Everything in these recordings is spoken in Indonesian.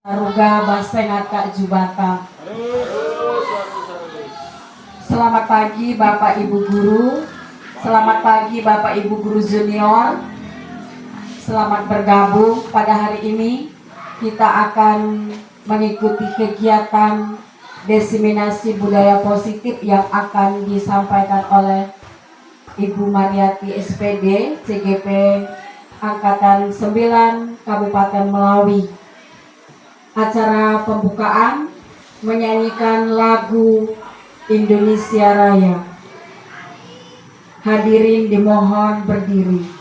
Aruga Basengat Kak Jubata. Selamat pagi Bapak Ibu Guru. Selamat pagi Bapak Ibu Guru Junior. Selamat bergabung pada hari ini. Kita akan mengikuti kegiatan diseminasi budaya positif yang akan disampaikan oleh Ibu Mariati SPD CGP Angkatan 9 Kabupaten Melawi. Acara pembukaan menyanyikan lagu Indonesia Raya. Hadirin dimohon berdiri.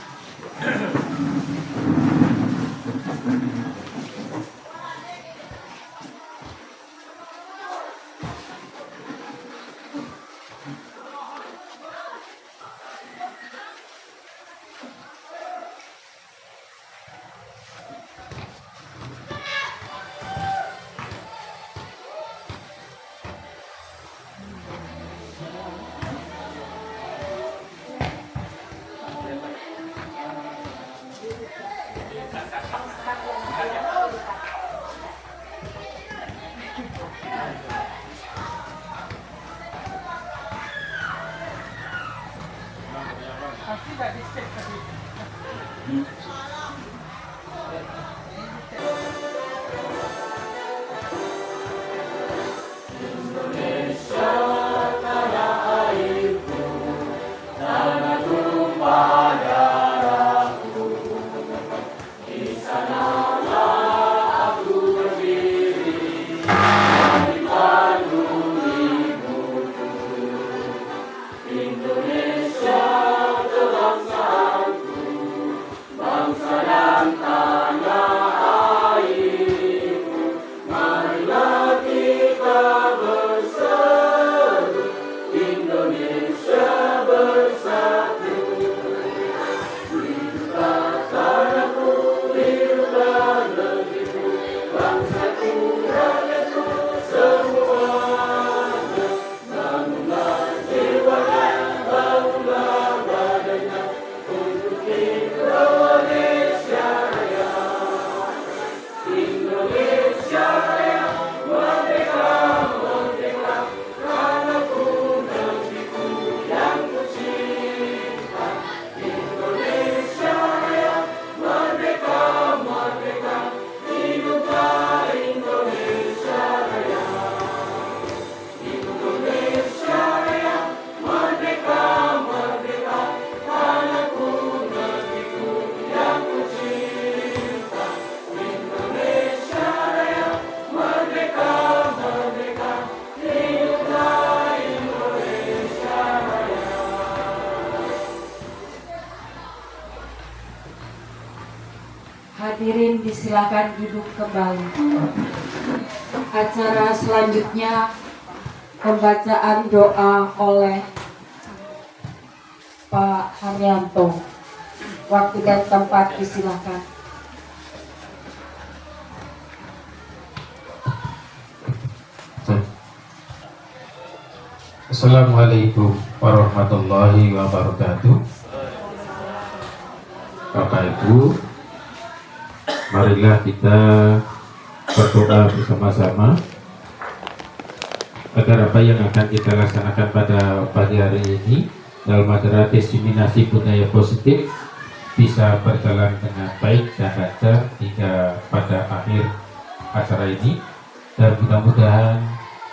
Hadirin disilakan duduk kembali. Acara selanjutnya pembacaan doa oleh Pak Haryanto. Waktu dan tempat disilakan. Assalamualaikum warahmatullahi wabarakatuh. Bapak Ibu, marilah kita berdoa bersama-sama agar apa yang akan kita laksanakan pada pagi hari ini dalam acara diseminasi budaya positif bisa berjalan dengan baik dan lancar hingga pada akhir acara ini, dan mudah-mudahan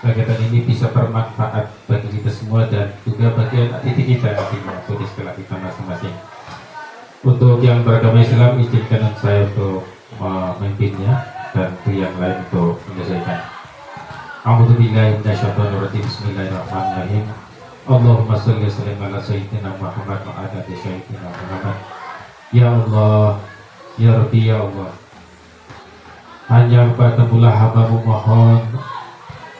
kegiatan ini bisa bermanfaat bagi kita semua dan juga bagi anak didik kita nantinya di sekolah kita masing-masing. Untuk yang beragama Islam, izinkan saya untuk memimpinnya dan yang lain untuk menyelesaikan. A'udzubillahi minasyaitonirrajim. Bismillahirrahmanirrahim. Allahumma shalli wa sallim ala sayyidina Muhammad wa ala ali sayyidina Muhammad. Ya Allah, ya Rabbi, ya Allah, hanya kepadamu-lah hamba mohon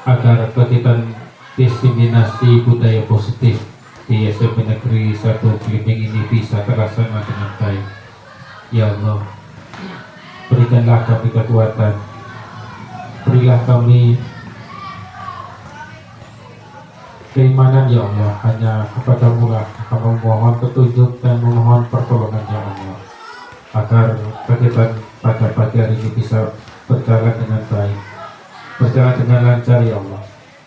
agar kegiatan diseminasi budaya positif di SMP Negeri 1 Belimbing ini bisa terlaksana dengan baik. Ya Allah, berikanlah kami kekuatan, berilah kami keimanan ya Allah. Hanya kepadamu lah kami mohon petunjuk dan memohon pertolongan ya Allah, agar kegiatan pada pagi hari ini bisa berjalan dengan baik, berjalan dengan lancar ya Allah.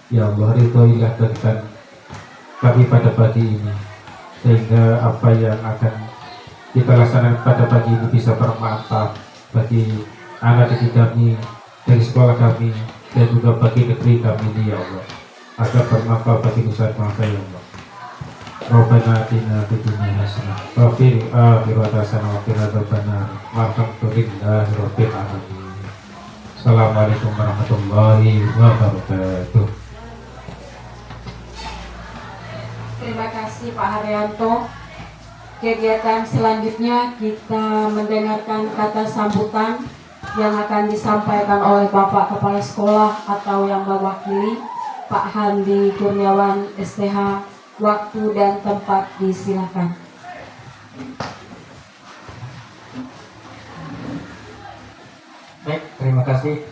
Ya Allah, ridhoilah kegiatan kami pada pagi ini, sehingga apa yang akan kita laksanakan pada pagi ini bisa bermanfaat bagi anak didik kami, dari sekolah kami, dan juga bagi negeri kami ini ya Allah, agar bermanfaat bagi nusa bangsa ya Allah. Rabbana atina fid dunya hasanah wa fil akhirati hasanah wa qina adzabannar. Walhamdulillahi rabbil alamin. Assalamualaikum warahmatullahi wabarakatuh. Terima kasih Pak Haryanto. Kegiatan selanjutnya kita mendengarkan kata sambutan yang akan disampaikan oleh Bapak Kepala Sekolah atau yang mewakili Pak Handi Kurniawan STH. Waktu dan tempat disilakan. Baik, terima kasih.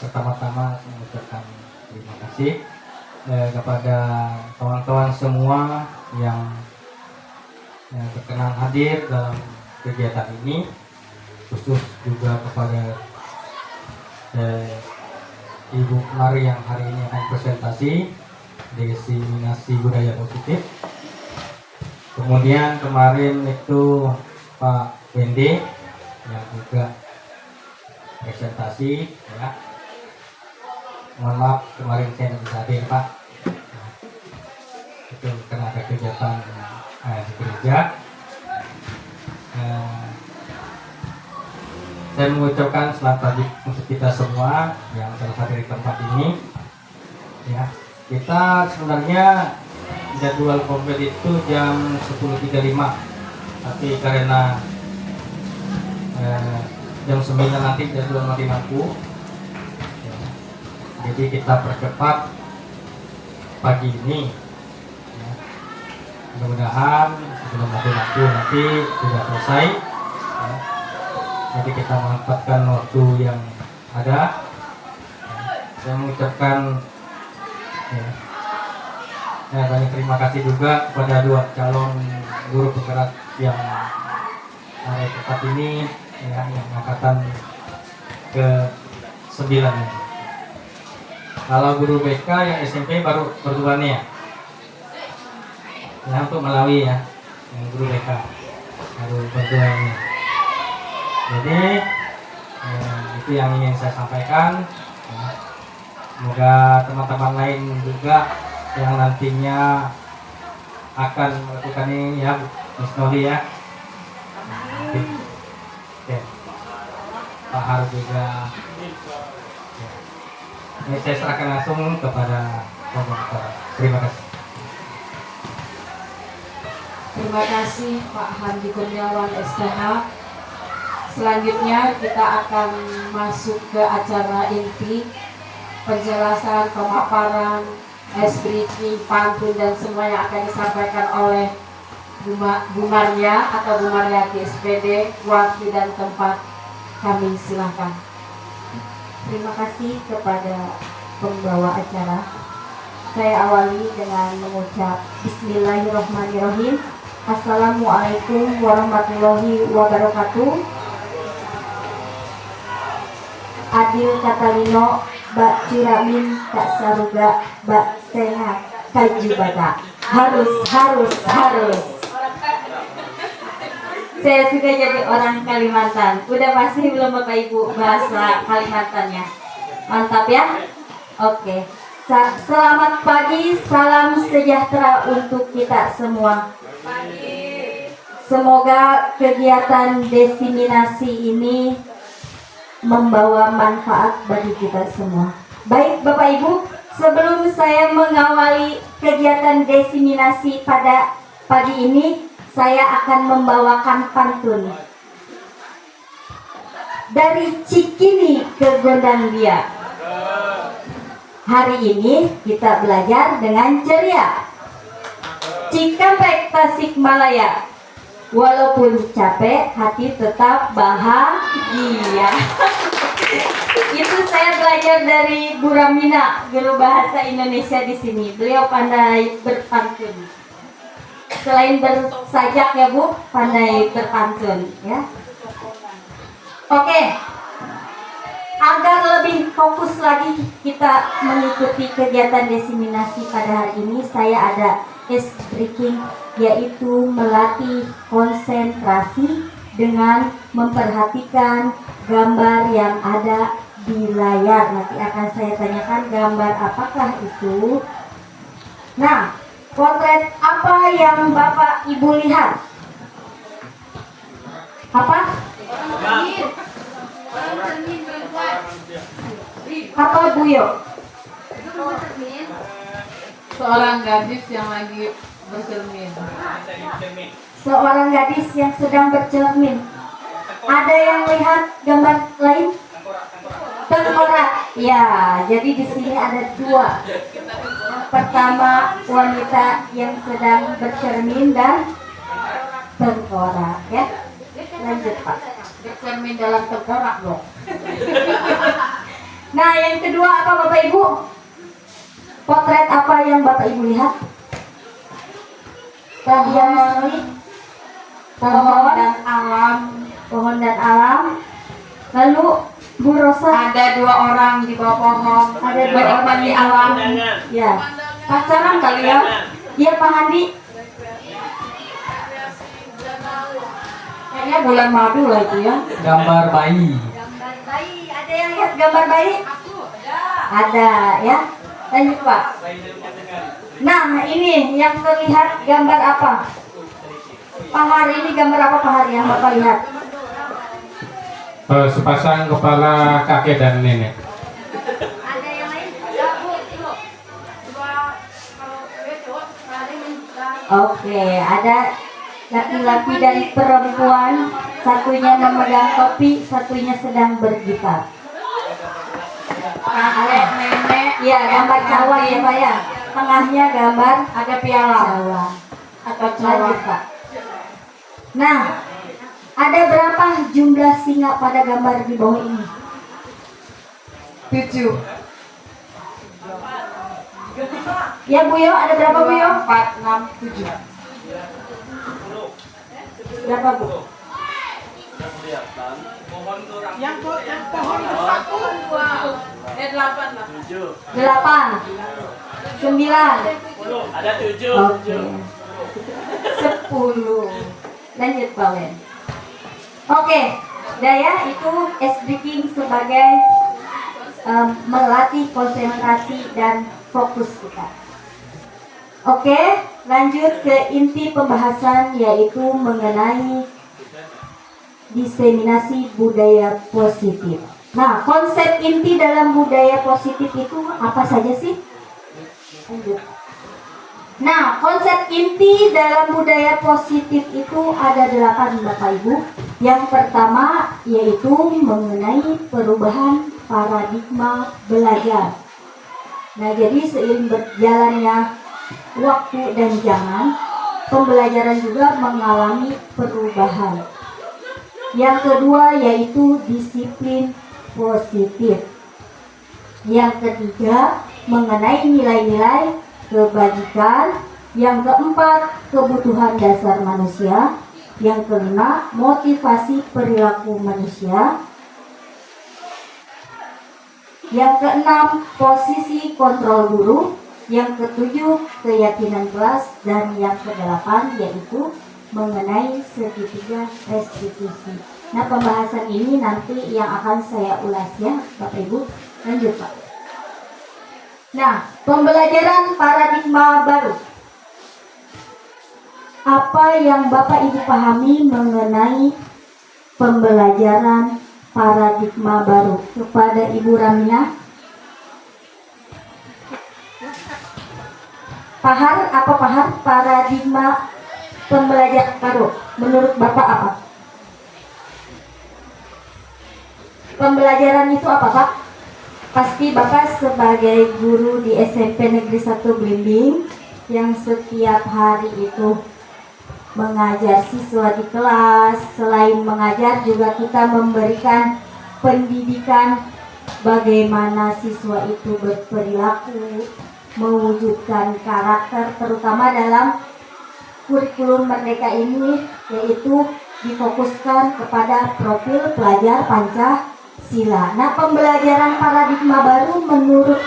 Pertama-tama saya mengucapkan terima kasih kepada kawan-kawan semua yang berkenan hadir dalam kegiatan ini, khusus juga kepada Ibu Mari yang hari ini akan presentasi diseminasi budaya positif. Kemudian kemarin itu Pak Wendy yang juga presentasi ya. Mohon maaf kemarin saya tidak bisa hadir Pak. Itu karena ada kegiatan di gereja. Saya mengucapkan selamat pagi untuk kita semua yang telah hadir di tempat ini. Ya, kita sebenarnya jadwal kompet itu jam 10.35, tapi karena jam 9 nanti jadwal mati lampu, ya, jadi kita percepat pagi ini. Ya. Mudah-mudahan sebelum mati lampu nanti sudah selesai. Ya. Jadi kita manfaatkan waktu yang ada. Ya. Saya mengucapkan banyak terima kasih juga kepada dua calon guru penggerak yang ada di tempat ini ya, yang angkatan ke-9 ini. Kalau guru BK yang SMP baru berdua nih ya, untuk Malawi ya, yang guru BK baru berdua ini. Jadi itu yang ingin saya sampaikan ya. Semoga teman-teman lain juga yang nantinya akan melakukan ini ya, Mas Noli ya. Oke. Pak Har juga. Ini saya serahkan langsung kepada Bapak. Terima kasih. Terima kasih Pak Handi Kurniawan STH. Selanjutnya kita akan masuk ke acara inti, penjelasan, pemaparan, briefing, pantun dan semua yang akan disampaikan oleh Bu Maria atau Bu Mariati SPD. Waktu dan tempat kami silakan. Terima kasih kepada pembawa acara. Saya awali dengan mengucap Bismillahirrahmanirrahim. Assalamualaikum warahmatullahi wabarakatuh. Adil Katalino Bak Ciramin tak saruga bak sengat kaji bata. Harus. Saya suka jadi orang Kalimantan. Udah pasti belum Bapak Ibu bahasa Kalimantannya? Mantap ya. Oke. Selamat pagi, salam sejahtera untuk kita semua. Semoga kegiatan diseminasi ini membawa manfaat bagi kita semua. Baik Bapak Ibu, sebelum saya mengawali kegiatan diseminasi pada pagi ini, saya akan membawakan pantun. Dari Cikini ke Gondangdia. Hari ini kita belajar dengan ceria. Cikampek Tasikmalaya. Walaupun capek, hati tetap bahagia. Itu saya belajar dari Bu Ramina, guru bahasa Indonesia di sini. Beliau pandai berpantun. Selain bersajak ya Bu, pandai berpantun ya. Oke. agar lebih fokus lagi kita mengikuti kegiatan diseminasi pada hari ini, saya ada ice breaking, yaitu melatih konsentrasi dengan memperhatikan gambar yang ada di layar. Nanti akan saya tanyakan gambar apakah itu. Nah, potret apa yang Bapak Ibu lihat? Apa? Apa Buyo? Seorang gadis yang lagi bercermin. Seorang gadis yang sedang bercermin. Ada yang lihat gambar lain? Tengkorak. Ya, jadi di sini ada dua. Yang pertama wanita yang sedang bercermin dan tengkorak. Ya, lanjut Pak. Bercermin dalam tengkorak dong. Nah, yang kedua apa Bapak Ibu? Potret apa yang Bapak Ibu lihat? Pohon dan alam. Pohon dan alam. Lalu Bu Rosa, Ada dua orang di bawah pohon. Ada dua orang menikmati di alam. ya, Pacaran kali ya? iya Pak Handi. Kayaknya bulan madu lah itu ya. Gambar bayi. Gambar bayi. Ada yang lihat gambar bayi? Ada ya. Lanjut Pak. Nah, ini yang terlihat gambar apa? Pak Hari, ini gambar apa Pak Hari yang Bapak lihat? Sepasang kepala kakek dan nenek. Ada yang lain? Oke, ada laki-laki dan perempuan, satunya memegang topi, satunya sedang bergitar. Kakek, nenek, Iya, gambar cawan ya Pak ya. Tengahnya gambar ada piala cawan. atau Lanjut cawan. Pak. Nah, ada berapa jumlah singa pada gambar di bawah ini? 7. Ya Bu Yo, ada berapa Bu Yo? 4, 6, 7. Berapa Bu? Yang pohon satu, 8 lah. 8, 9, Ada 7. oke, 10. Lanjut Pak Wen. Oke, Daya itu S-Breaking sebagai melatih konsentrasi dan fokus kita. Oke, lanjut ke inti pembahasan, yaitu mengenai diseminasi budaya positif. Nah, konsep inti dalam budaya positif itu apa saja sih? Lanjut. Nah, konsep inti dalam budaya positif itu ada 8 Bapak Ibu. Yang pertama yaitu mengenai perubahan paradigma belajar. Nah, jadi seiring berjalannya waktu dan zaman, pembelajaran juga mengalami perubahan. Yang kedua yaitu disiplin positif. Yang ketiga mengenai nilai-nilai kebajikan. Yang keempat kebutuhan dasar manusia. Yang kelima motivasi perilaku manusia. Yang keenam posisi kontrol guru. Yang ketujuh keyakinan kelas. Dan yang kedelapan yaitu mengenai segitiga restitusi. Nah, pembahasan ini nanti yang akan saya ulas ya Bapak Ibu. Lanjut Pak. Nah, pembelajaran paradigma baru. Apa yang Bapak Ibu pahami mengenai pembelajaran paradigma baru? Kepada Ibu Ramina. Pahar, apa pahar paradigma pembelajaran baru? Menurut Bapak apa? Pembelajaran itu apa Pak? Pasti Bapak sebagai guru di SMP Negeri 1 Blimbing yang setiap hari itu mengajar siswa di kelas. Selain mengajar juga kita memberikan pendidikan bagaimana siswa itu berperilaku, mewujudkan karakter, terutama dalam kurikulum Merdeka ini, yaitu difokuskan kepada profil pelajar Pancasila. Nah, pembelajaran paradigma baru menurut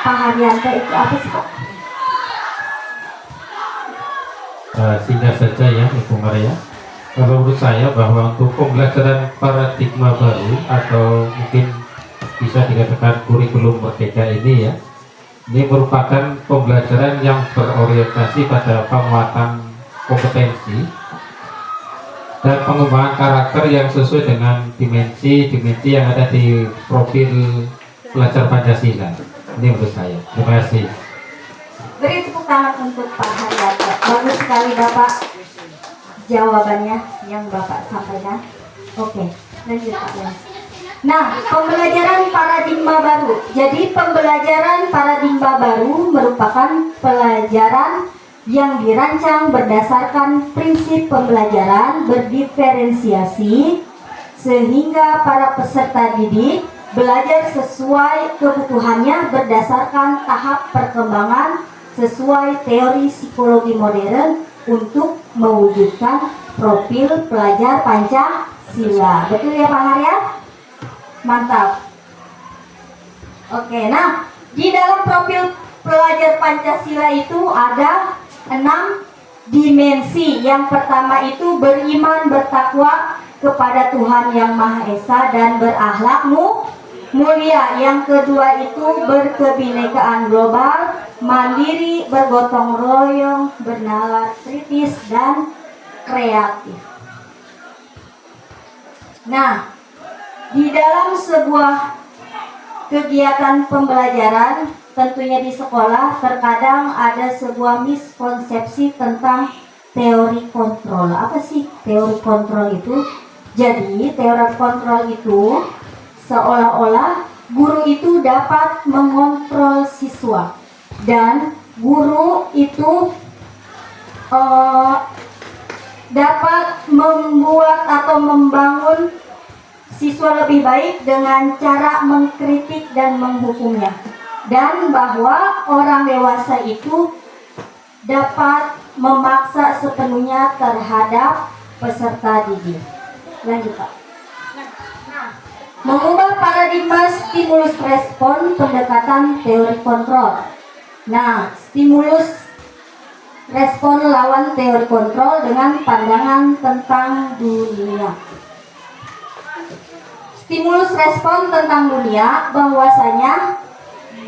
Pak Haryanto itu apa sih, Pak? Singkat saja ya Ibu Maria. Kalau menurut saya bahwa untuk pembelajaran paradigma baru atau mungkin bisa dikatakan kurikulum merdeka ini ya, ini merupakan pembelajaran yang berorientasi pada penguatan kompetensi dan pengembangan karakter yang sesuai dengan dimensi yang ada di profil pelajar Pancasila. Ini menurut saya. Terima kasih. Beri tepuk tangan untuk Pak Haryanto. Bagus sekali Bapak jawabannya yang Bapak sampaikan. Oke, lanjut Pak. Nah, pembelajaran paradigma baru. Jadi pembelajaran paradigma baru merupakan pelajaran yang dirancang berdasarkan prinsip pembelajaran berdiferensiasi sehingga para peserta didik belajar sesuai kebutuhannya berdasarkan tahap perkembangan sesuai teori psikologi modern untuk mewujudkan profil pelajar Pancasila. Betul ya Pak Haryan? Mantap. Oke, nah di dalam profil pelajar Pancasila itu ada 6 dimensi. Yang pertama itu beriman, bertakwa kepada Tuhan Yang Maha Esa dan berakhlak mulia. Yang kedua itu berkebinekaan global, mandiri, bergotong royong, bernalar kritis dan kreatif. Nah, di dalam sebuah kegiatan pembelajaran, tentunya di sekolah, terkadang ada sebuah miskonsepsi tentang teori kontrol. Apa sih teori kontrol itu? Jadi, teori kontrol itu seolah-olah guru itu dapat mengontrol siswa dan guru itu dapat membuat atau membangun siswa lebih baik dengan cara mengkritik dan menghukumnya, dan bahwa orang dewasa itu dapat memaksa sepenuhnya terhadap peserta didik. Lanjut Pak. Mengubah paradigma stimulus respon pendekatan teori kontrol. Nah, stimulus respon lawan teori kontrol dengan pandangan tentang dunia. Stimulus respon tentang dunia bahwasanya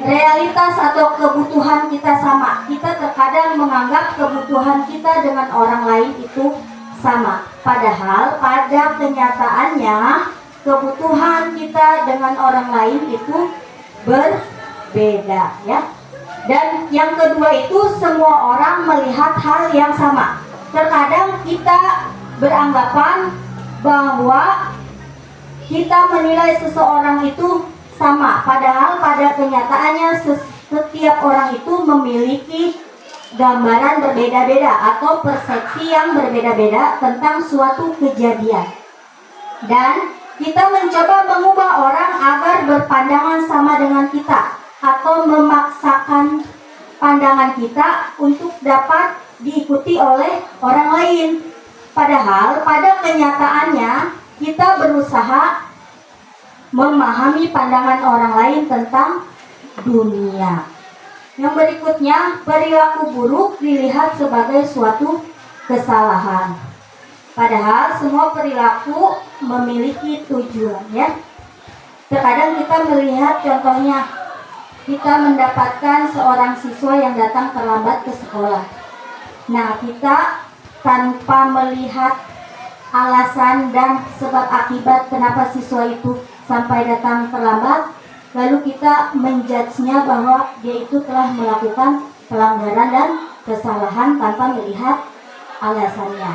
realitas atau kebutuhan kita sama. Kita terkadang menganggap kebutuhan kita dengan orang lain itu sama. Padahal pada kenyataannya kebutuhan kita dengan orang lain itu berbeda ya. Dan yang kedua itu semua orang melihat hal yang sama. Terkadang kita beranggapan bahwa kita menilai seseorang itu sama, padahal pada kenyataannya setiap orang itu memiliki gambaran berbeda-beda atau persepsi yang berbeda-beda tentang suatu kejadian. Dan kita mencoba mengubah orang agar berpandangan sama dengan kita atau memaksakan pandangan kita untuk dapat diikuti oleh orang lain. Padahal pada kenyataannya kita berusaha memahami pandangan orang lain tentang dunia. Yang berikutnya, perilaku buruk dilihat sebagai suatu kesalahan. Padahal semua perilaku memiliki tujuan ya. Terkadang kita melihat contohnya, kita mendapatkan seorang siswa yang datang terlambat ke sekolah. Nah, kita tanpa melihat alasan dan sebab akibat kenapa siswa itu sampai datang terlambat, lalu kita menjudge-nya bahwa dia itu telah melakukan pelanggaran dan kesalahan tanpa melihat alasannya.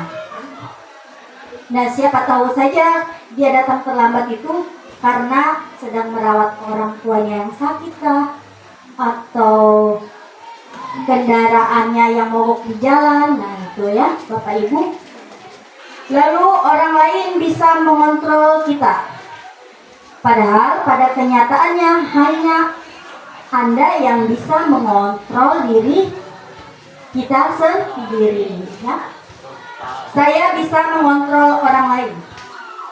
Nah, siapa tahu saja dia datang terlambat itu karena sedang merawat orang tuanya yang sakit kah, atau kendaraannya yang mogok di jalan. Nah, itu ya Bapak Ibu. Lalu orang lain bisa mengontrol kita. Padahal pada kenyataannya hanya Anda yang bisa mengontrol diri kita sendiri ya. Saya bisa mengontrol orang lain.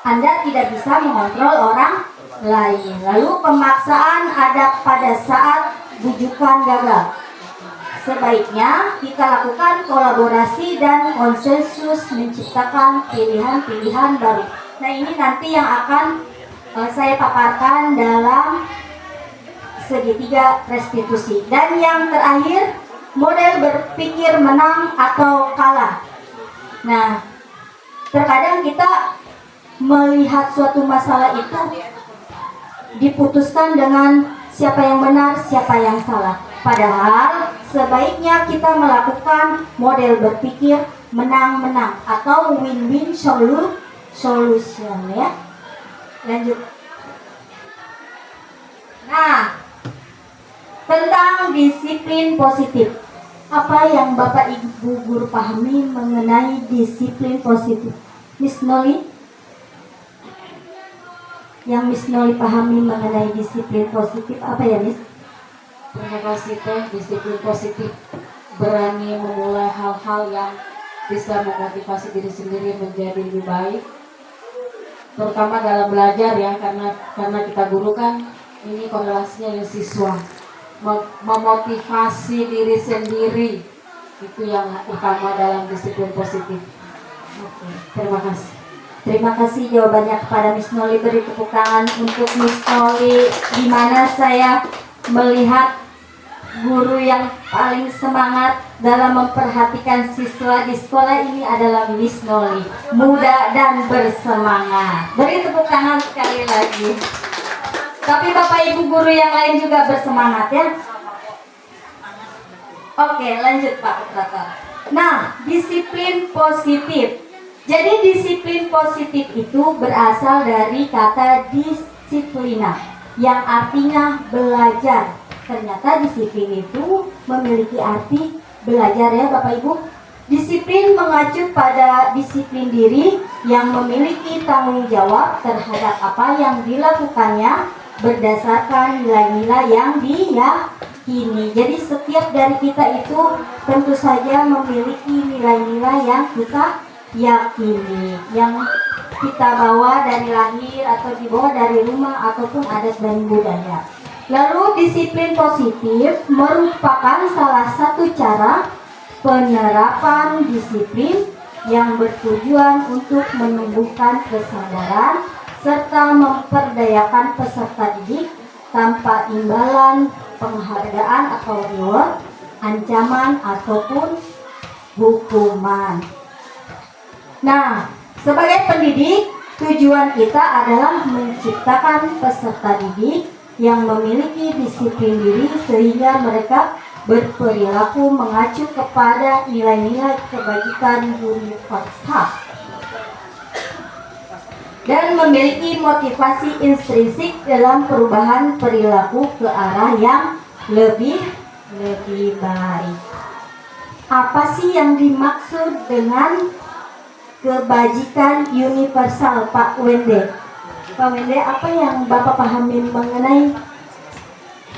Anda tidak bisa mengontrol orang lain. Lalu pemaksaan ada pada saat bujukan gagal. Sebaiknya kita lakukan kolaborasi dan konsensus menciptakan pilihan-pilihan baru. Nah, ini nanti yang akan saya paparkan dalam segitiga restitusi. Dan yang terakhir, model berpikir menang atau kalah. Nah, terkadang kita melihat suatu masalah itu diputuskan dengan siapa yang benar, siapa yang salah. Padahal sebaiknya kita melakukan model berpikir menang-menang atau win-win solution ya. Lanjut. Nah, tentang disiplin positif. Apa yang Bapak Ibu guru pahami mengenai disiplin positif? Miss Noli? Yang Miss Noli pahami mengenai disiplin positif apa ya, Miss? Terima kasih Teh. Disiplin positif berani memulai hal-hal yang bisa memotivasi diri sendiri menjadi lebih baik, terutama dalam belajar ya, karena kita guru kan ini korelasinya dengan siswa. Memotivasi diri sendiri itu yang utama dalam disiplin positif. Oke, terima kasih. Terima kasih jawabannya kepada Miss Noli. Beri tepuk tangan untuk Miss Noli, di mana saya melihat guru yang paling semangat dalam memperhatikan siswa di sekolah ini adalah Miss Noli. Muda dan bersemangat. Beri tepuk tangan sekali lagi. Tapi Bapak Ibu guru yang lain juga bersemangat ya. Oke, lanjut Pak Operator. Nah, disiplin positif. Jadi disiplin positif itu berasal dari kata disiplina yang artinya belajar. Ternyata disiplin itu memiliki arti belajar ya Bapak Ibu. Disiplin mengacu pada disiplin diri yang memiliki tanggung jawab terhadap apa yang dilakukannya berdasarkan nilai-nilai yang diyakini. Jadi setiap dari kita itu tentu saja memiliki nilai-nilai yang kita yakini, yang kita bawa dari lahir atau dibawa dari rumah ataupun adat dan budaya. Lalu disiplin positif merupakan salah satu cara penerapan disiplin yang bertujuan untuk menumbuhkan kesadaran serta memperdayakan peserta didik tanpa imbalan penghargaan atau reward, ancaman ataupun hukuman. Nah, sebagai pendidik, tujuan kita adalah menciptakan peserta didik yang memiliki disiplin diri sehingga mereka berperilaku mengacu kepada nilai-nilai kebajikan universal dan memiliki motivasi intrinsik dalam perubahan perilaku ke arah yang lebih baik. Apa sih yang dimaksud dengan kebajikan universal, Pak Wende? Pak Wende, apa yang Bapak pahami mengenai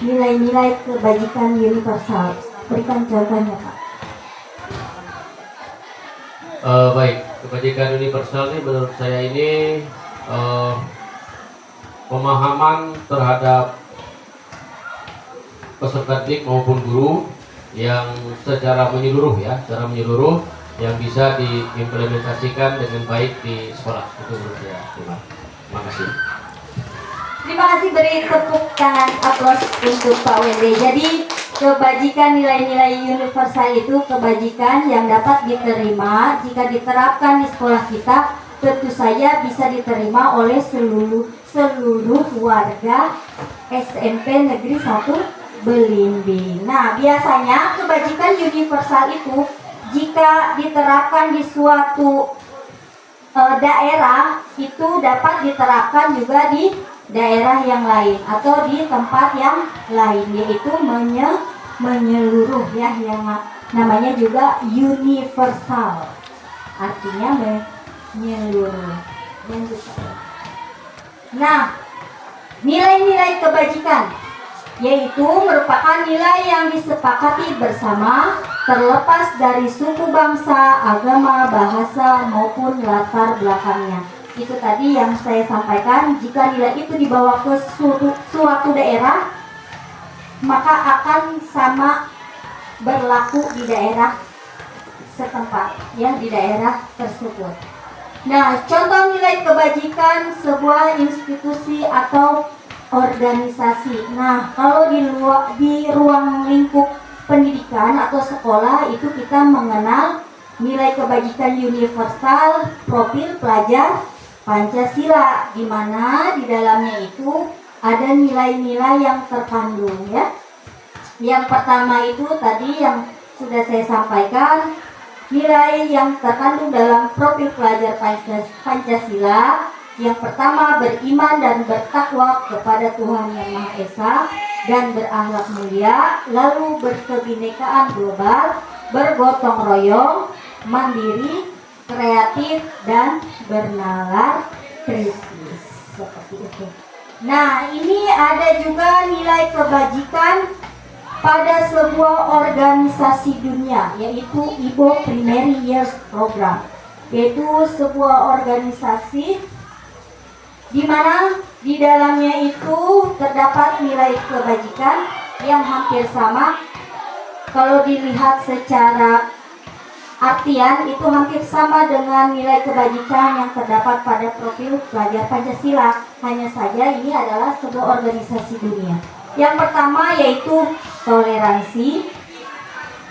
nilai-nilai kebajikan universal? Berikan contohnya, Pak. Baik, kebajikan universal ini menurut saya ini pemahaman terhadap peserta didik maupun guru yang secara menyeluruh yang bisa diimplementasikan dengan baik di sekolah. Itu menurut saya. Terima kasih. Terima kasih, beri tepuk tangan aplaus untuk Pak Wende. Jadi kebajikan nilai-nilai universal itu kebajikan yang dapat diterima jika diterapkan di sekolah kita, tentu saja bisa diterima oleh seluruh warga SMP Negeri 1 Belimbing. Nah, biasanya kebajikan universal itu jika diterapkan di suatu daerah itu dapat diterapkan juga di daerah yang lain atau di tempat yang lain, yaitu menyeluruh ya, yang namanya juga universal, artinya menyeluruh. Nah, nilai-nilai kebajikan yaitu merupakan nilai yang disepakati bersama terlepas dari suku, bangsa, agama, bahasa maupun latar belakangnya. itu tadi yang saya sampaikan, jika nilai itu dibawa ke suatu daerah, maka akan sama berlaku di daerah setempat, ya, di daerah tersebut. Nah, contoh nilai kebajikan sebuah institusi atau organisasi. Nah, kalau di ruang lingkup pendidikan atau sekolah itu kita mengenal nilai kebajikan universal, profil pelajar Pancasila, di mana di dalamnya itu ada nilai-nilai yang terkandung, ya. Yang pertama itu tadi yang sudah saya sampaikan, nilai yang terkandung dalam profil pelajar Pancasila. Yang pertama, beriman dan bertakwa kepada Tuhan Yang Maha Esa dan berakhlak mulia, lalu berkebinekaan global, bergotong royong, mandiri, kreatif, dan bernalar kritis. Seperti itu. Nah, ini ada juga nilai kebajikan pada sebuah organisasi dunia, yaitu IBO Primary Years Program, yaitu sebuah organisasi di mana di dalamnya itu terdapat nilai kebajikan yang hampir sama. Kalau dilihat secara artian itu hampir sama dengan nilai kebajikan yang terdapat pada profil pelajar Pancasila. Hanya saja ini adalah sebuah organisasi dunia. Yang pertama yaitu toleransi,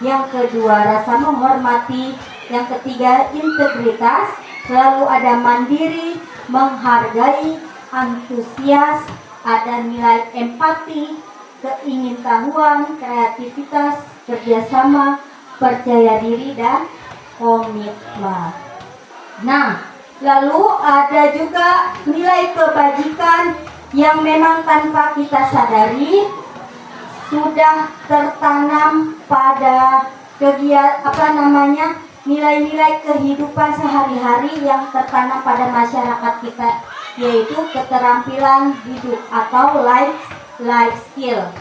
yang kedua rasa menghormati, yang ketiga integritas, lalu ada mandiri, menghargai, antusias, ada nilai empati, keingintahuan, kreativitas, kerjasama, percaya diri, dan komitmen. Nah, lalu ada juga nilai kebajikan yang memang tanpa kita sadari sudah tertanam pada nilai-nilai kehidupan sehari-hari yang tertanam pada masyarakat kita, yaitu keterampilan hidup atau life skill,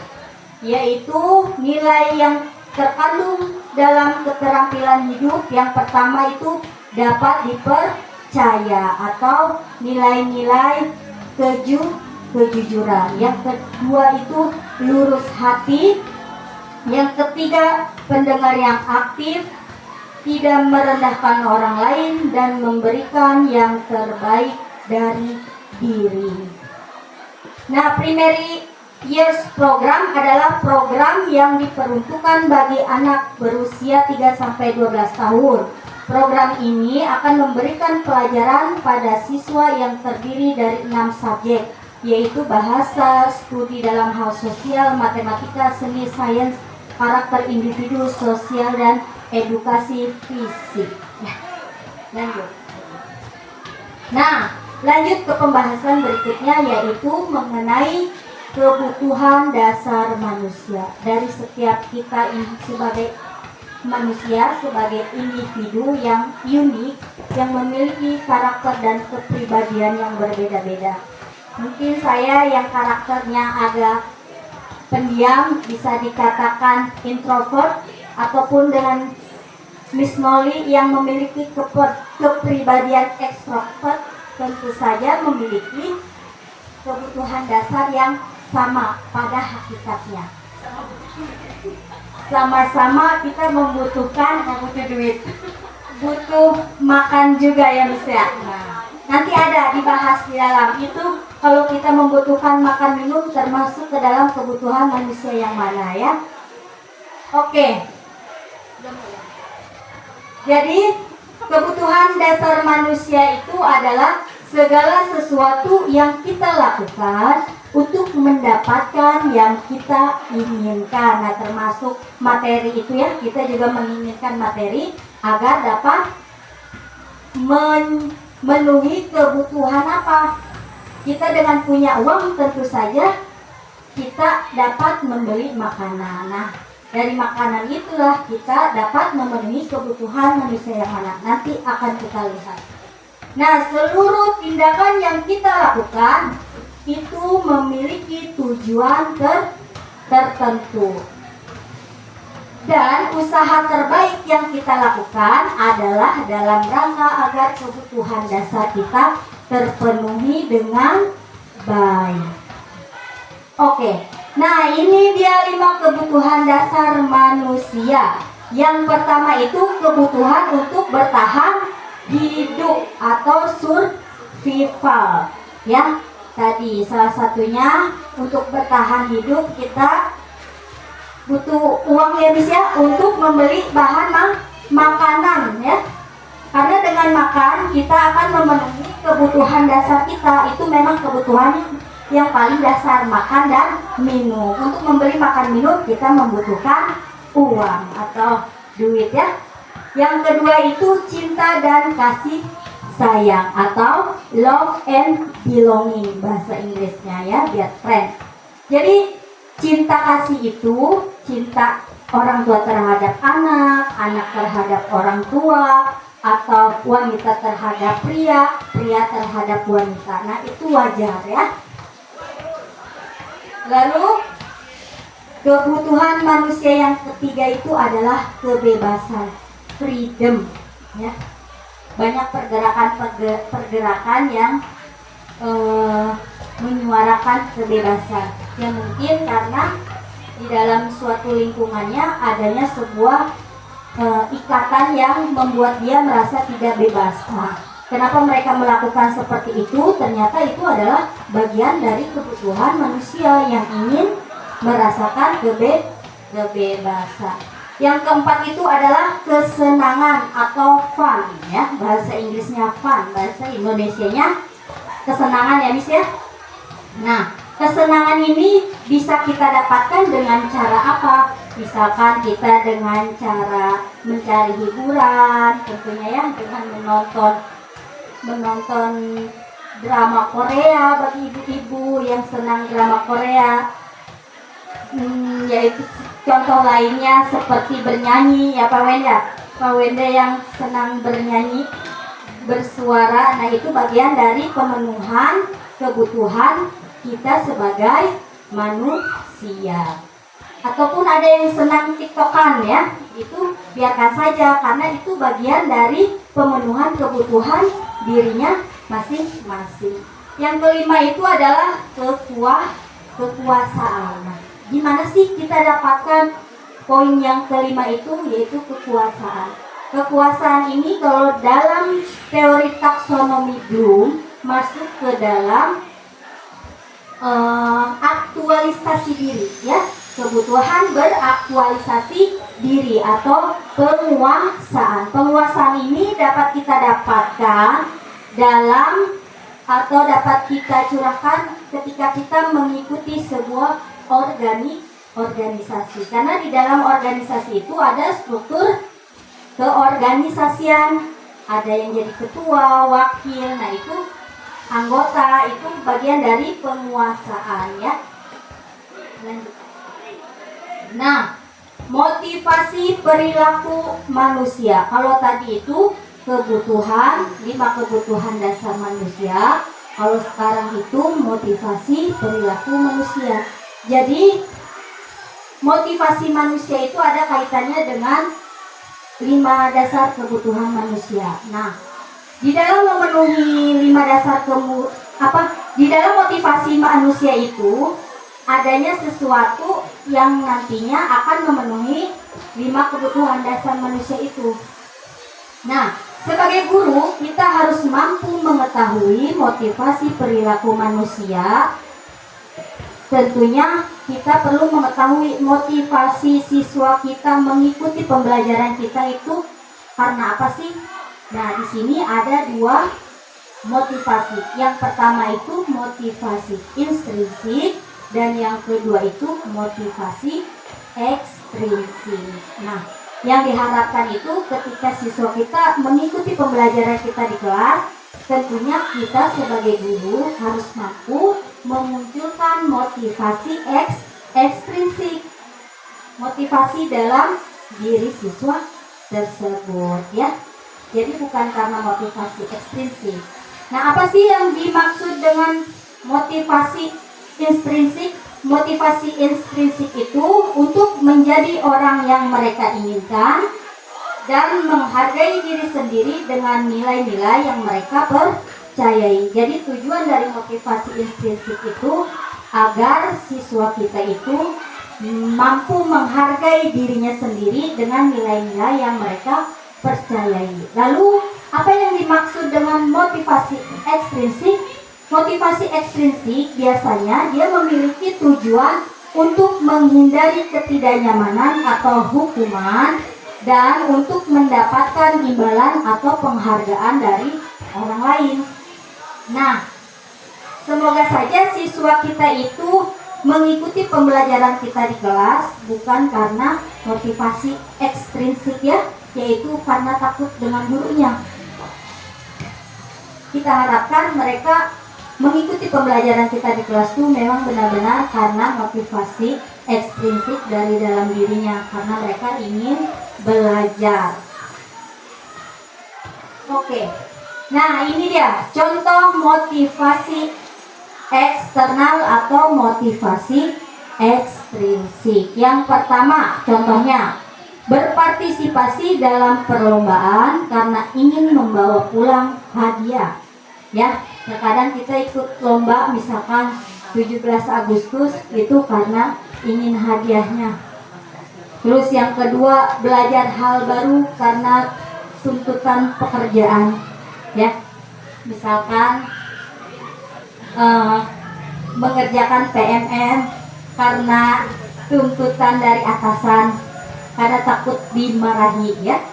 yaitu nilai yang terkandung dalam keterampilan hidup. Yang pertama itu dapat dipercaya atau nilai-nilai kejujuran. Yang kedua itu lurus hati. Yang ketiga pendengar yang aktif, tidak merendahkan orang lain, dan memberikan yang terbaik dari diri. Nah, Primary Years Program adalah program yang diperuntukkan bagi anak berusia 3-12 tahun. Program ini akan memberikan pelajaran pada siswa yang terdiri dari 6 subjek, yaitu bahasa, studi dalam hal sosial, matematika, seni, sains, karakter individu, sosial, dan edukasi fisik. Ya, lanjut. Nah, lanjut ke pembahasan berikutnya, yaitu mengenai kebutuhan dasar manusia. Dari setiap kita ini sebagai manusia, sebagai individu yang unik, yang memiliki karakter dan kepribadian yang berbeda-beda. Mungkin saya yang karakternya agak pendiam, bisa dikatakan introvert, ataupun dengan Miss Molly yang memiliki kepribadian ekstrovert, tentu saja memiliki kebutuhan dasar yang sama pada hakikatnya. Sama-sama kita membutuhkan duit, butuh makan juga, ya Miss ya. Nah, nanti ada dibahas di dalam itu, kalau kita membutuhkan makan minum termasuk ke dalam kebutuhan manusia yang mana, ya. Oke. Jadi kebutuhan dasar manusia itu adalah segala sesuatu yang kita lakukan untuk mendapatkan yang kita inginkan. Nah, termasuk materi itu, ya, kita juga menginginkan materi agar dapat memenuhi kebutuhan apa. Kita dengan punya uang tentu saja kita dapat membeli makanan. Nah, dari makanan itulah kita dapat memenuhi kebutuhan manusia yang mana. Nanti akan kita lihat. Nah, seluruh tindakan yang kita lakukan itu memiliki tujuan tertentu. Dan usaha terbaik yang kita lakukan adalah dalam rangka agar kebutuhan dasar kita terpenuhi dengan baik. Oke, nah ini dia 5 kebutuhan dasar manusia. Yang pertama itu kebutuhan untuk bertahan hidup atau survival. Ya, tadi salah satunya untuk bertahan hidup kita butuh uang ya bis ya, untuk membeli bahan makanan ya. Karena dengan makan kita akan memenuhi kebutuhan dasar kita. Itu memang kebutuhan yang paling dasar, makan dan minum. Untuk membeli makan minum kita membutuhkan uang atau duit ya. Yang kedua itu cinta dan kasih sayang atau love and belonging bahasa Inggrisnya ya, biar keren. Jadi cinta kasih itu cinta orang tua terhadap anak, anak terhadap orang tua, atau wanita terhadap pria, pria terhadap wanita. Nah itu wajar ya. Lalu kebutuhan manusia yang ketiga itu adalah kebebasan, freedom ya. Banyak pergerakan yang menyuarakan kebebasan. Ya mungkin karena di dalam suatu lingkungannya adanya sebuah ikatan yang membuat dia merasa tidak bebas. Nah, kenapa mereka melakukan seperti itu? Ternyata itu adalah bagian dari kebutuhan manusia yang ingin merasakan kebebasan. Yang keempat itu adalah kesenangan atau fun ya, bahasa Inggrisnya fun, bahasa Indonesianya kesenangan ya Miss ya. Nah, kesenangan ini bisa kita dapatkan dengan cara apa? Misalkan kita dengan cara mencari hiburan, tentunya ya, dengan menonton drama Korea bagi ibu-ibu yang senang drama Korea. Yaitu contoh lainnya seperti bernyanyi ya Pak Wenda. Pak Wenda yang senang bernyanyi, bersuara, nah itu bagian dari pemenuhan kebutuhan kita sebagai manusia. Ataupun ada yang senang tiktokan ya, itu biarkan saja karena itu bagian dari pemenuhan kebutuhan dirinya masing-masing. Yang kelima itu adalah kekuasaan. Nah, gimana sih kita dapatkan poin yang kelima itu, yaitu kekuasaan. Kekuasaan ini kalau dalam teori taksonomi Bloom masuk ke dalam aktualisasi diri ya, kebutuhan beraktualisasi diri atau penguasaan. Penguasaan ini dapat kita dapatkan dalam atau dapat kita curahkan ketika kita mengikuti sebuah organisasi. Karena di dalam organisasi itu ada struktur keorganisasian, ada yang jadi ketua, wakil, nah itu anggota, itu bagian dari penguasaan ya. Lanjut. Nah, motivasi perilaku manusia. Kalau tadi itu kebutuhan, 5 kebutuhan dasar manusia. Kalau sekarang itu motivasi perilaku manusia. Jadi motivasi manusia itu ada kaitannya dengan 5 dasar kebutuhan manusia. Nah, di dalam memenuhi 5 dasar di dalam motivasi manusia itu adanya sesuatu yang nantinya akan memenuhi 5 kebutuhan dasar manusia itu. Nah, sebagai guru kita harus mampu mengetahui motivasi perilaku manusia. Tentunya kita perlu mengetahui motivasi siswa kita mengikuti pembelajaran kita itu karena apa sih? Nah, di sini ada 2 motivasi. Yang pertama itu motivasi intrinsik dan yang kedua itu motivasi ekstrinsik. Nah, yang diharapkan itu ketika siswa kita mengikuti pembelajaran kita di kelas, tentunya kita sebagai guru harus mampu memunculkan motivasi ekstrinsik, motivasi dalam diri siswa tersebut ya. Jadi bukan karena motivasi ekstrinsik. Nah, apa sih yang dimaksud dengan motivasi intrinsik? Motivasi intrinsik itu untuk menjadi orang yang mereka inginkan dan menghargai diri sendiri dengan nilai-nilai yang mereka percayai. Jadi tujuan dari motivasi intrinsik itu agar siswa kita itu mampu menghargai dirinya sendiri dengan nilai-nilai yang mereka percayai. Lalu apa yang dimaksud dengan motivasi ekstrinsik? Motivasi ekstrinsik biasanya dia memiliki tujuan untuk menghindari ketidaknyamanan atau hukuman dan untuk mendapatkan imbalan atau penghargaan dari orang lain. Nah, semoga saja siswa kita itu mengikuti pembelajaran kita di kelas bukan karena motivasi ekstrinsik ya, yaitu karena takut dengan gurunya. Kita harapkan mereka mengikuti pembelajaran kita di kelas itu memang benar-benar karena motivasi ekstrinsik dari dalam dirinya, karena mereka ingin belajar. Oke, nah ini dia contoh motivasi eksternal atau motivasi ekstrinsik. Yang pertama contohnya berpartisipasi dalam perlombaan karena ingin membawa pulang hadiah. Ya, terkadang kita ikut lomba misalkan 17 Agustus itu karena ingin hadiahnya. Terus yang kedua belajar hal baru karena tuntutan pekerjaan. Ya, misalkan mengerjakan PMM karena tuntutan dari atasan, karena takut dimarahi ya.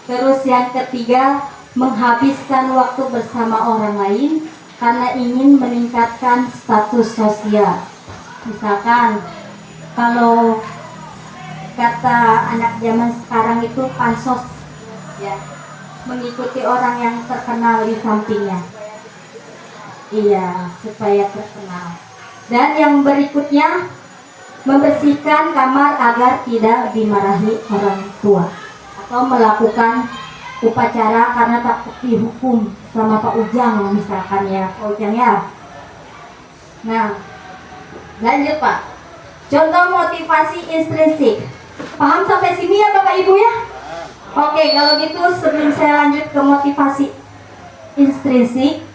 Terus yang ketiga menghabiskan waktu bersama orang lain karena ingin meningkatkan status sosial. Misalkan kalau kata anak zaman sekarang itu pansos ya, mengikuti orang yang terkenal di sampingnya. Iya, supaya terkenal. Dan yang berikutnya membersihkan kamar agar tidak dimarahi orang tua atau melakukan upacara karena takut dihukum sama Pak Ujang misalkan ya, Pak Ujang ya. Nah, lanjut Pak. Contoh motivasi intrinsik. Paham sampai sini ya Bapak Ibu ya? Oke, kalau gitu sebelum saya lanjut ke motivasi intrinsik,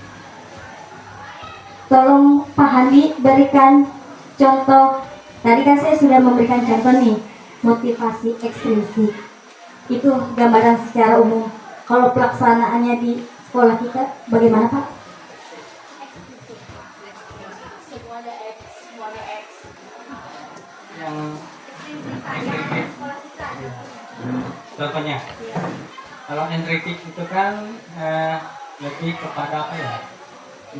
tolong Pak Handi berikan contoh. Tadi kan saya sudah memberikan contoh nih, motivasi ekstrinsik. Itu gambaran secara umum. Kalau pelaksanaannya di sekolah kita bagaimana Pak? Semuanya X. Yang contohnya, kalau intrinsik itu kan lebih kepada apa ya?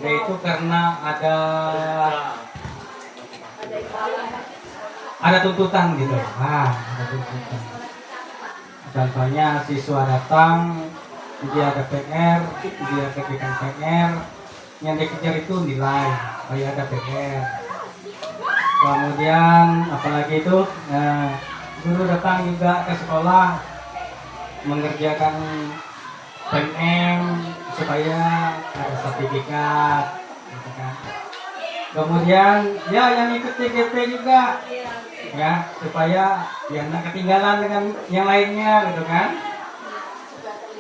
Yaitu karena ada tuntutan gitu. Ada tuntutan. Contohnya siswa datang, dia ada PR, dia kerjakan PR, yang dikejar itu nilai, kayak ada PR. Kemudian apalagi itu, guru datang juga ke sekolah mengerjakan PMM supaya ada sertifikat, gitu kan. Kemudian ya yang ikut CGP juga, ya supaya ya nggak ketinggalan dengan yang lainnya, gitu kan.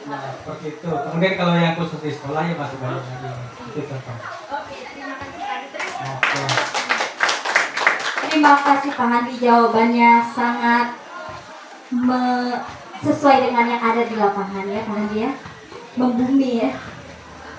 Nah seperti itu. Kemudian kalau yang khusus di sekolah ya masih banyak lagi. Itu contoh. Oke. Terima kasih Pak Handi, jawabannya sangat sesuai dengan yang ada di lapangan ya Pak Handi ya, membumi ya.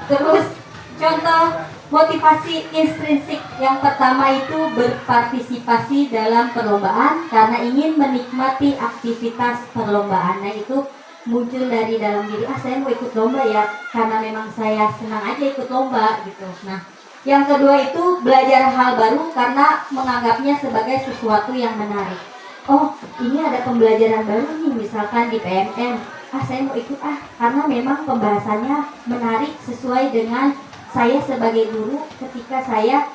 Terus contoh motivasi intrinsik yang pertama itu berpartisipasi dalam perlombaan karena ingin menikmati aktivitas perlombaan. Nah itu muncul dari dalam diri, saya mau ikut lomba ya karena memang saya senang aja ikut lomba gitu. Nah yang kedua itu belajar hal baru karena menganggapnya sebagai sesuatu yang menarik. Oh ini ada pembelajaran baru nih misalkan di PMM, saya mau ikut karena memang pembahasannya menarik sesuai dengan saya sebagai guru ketika saya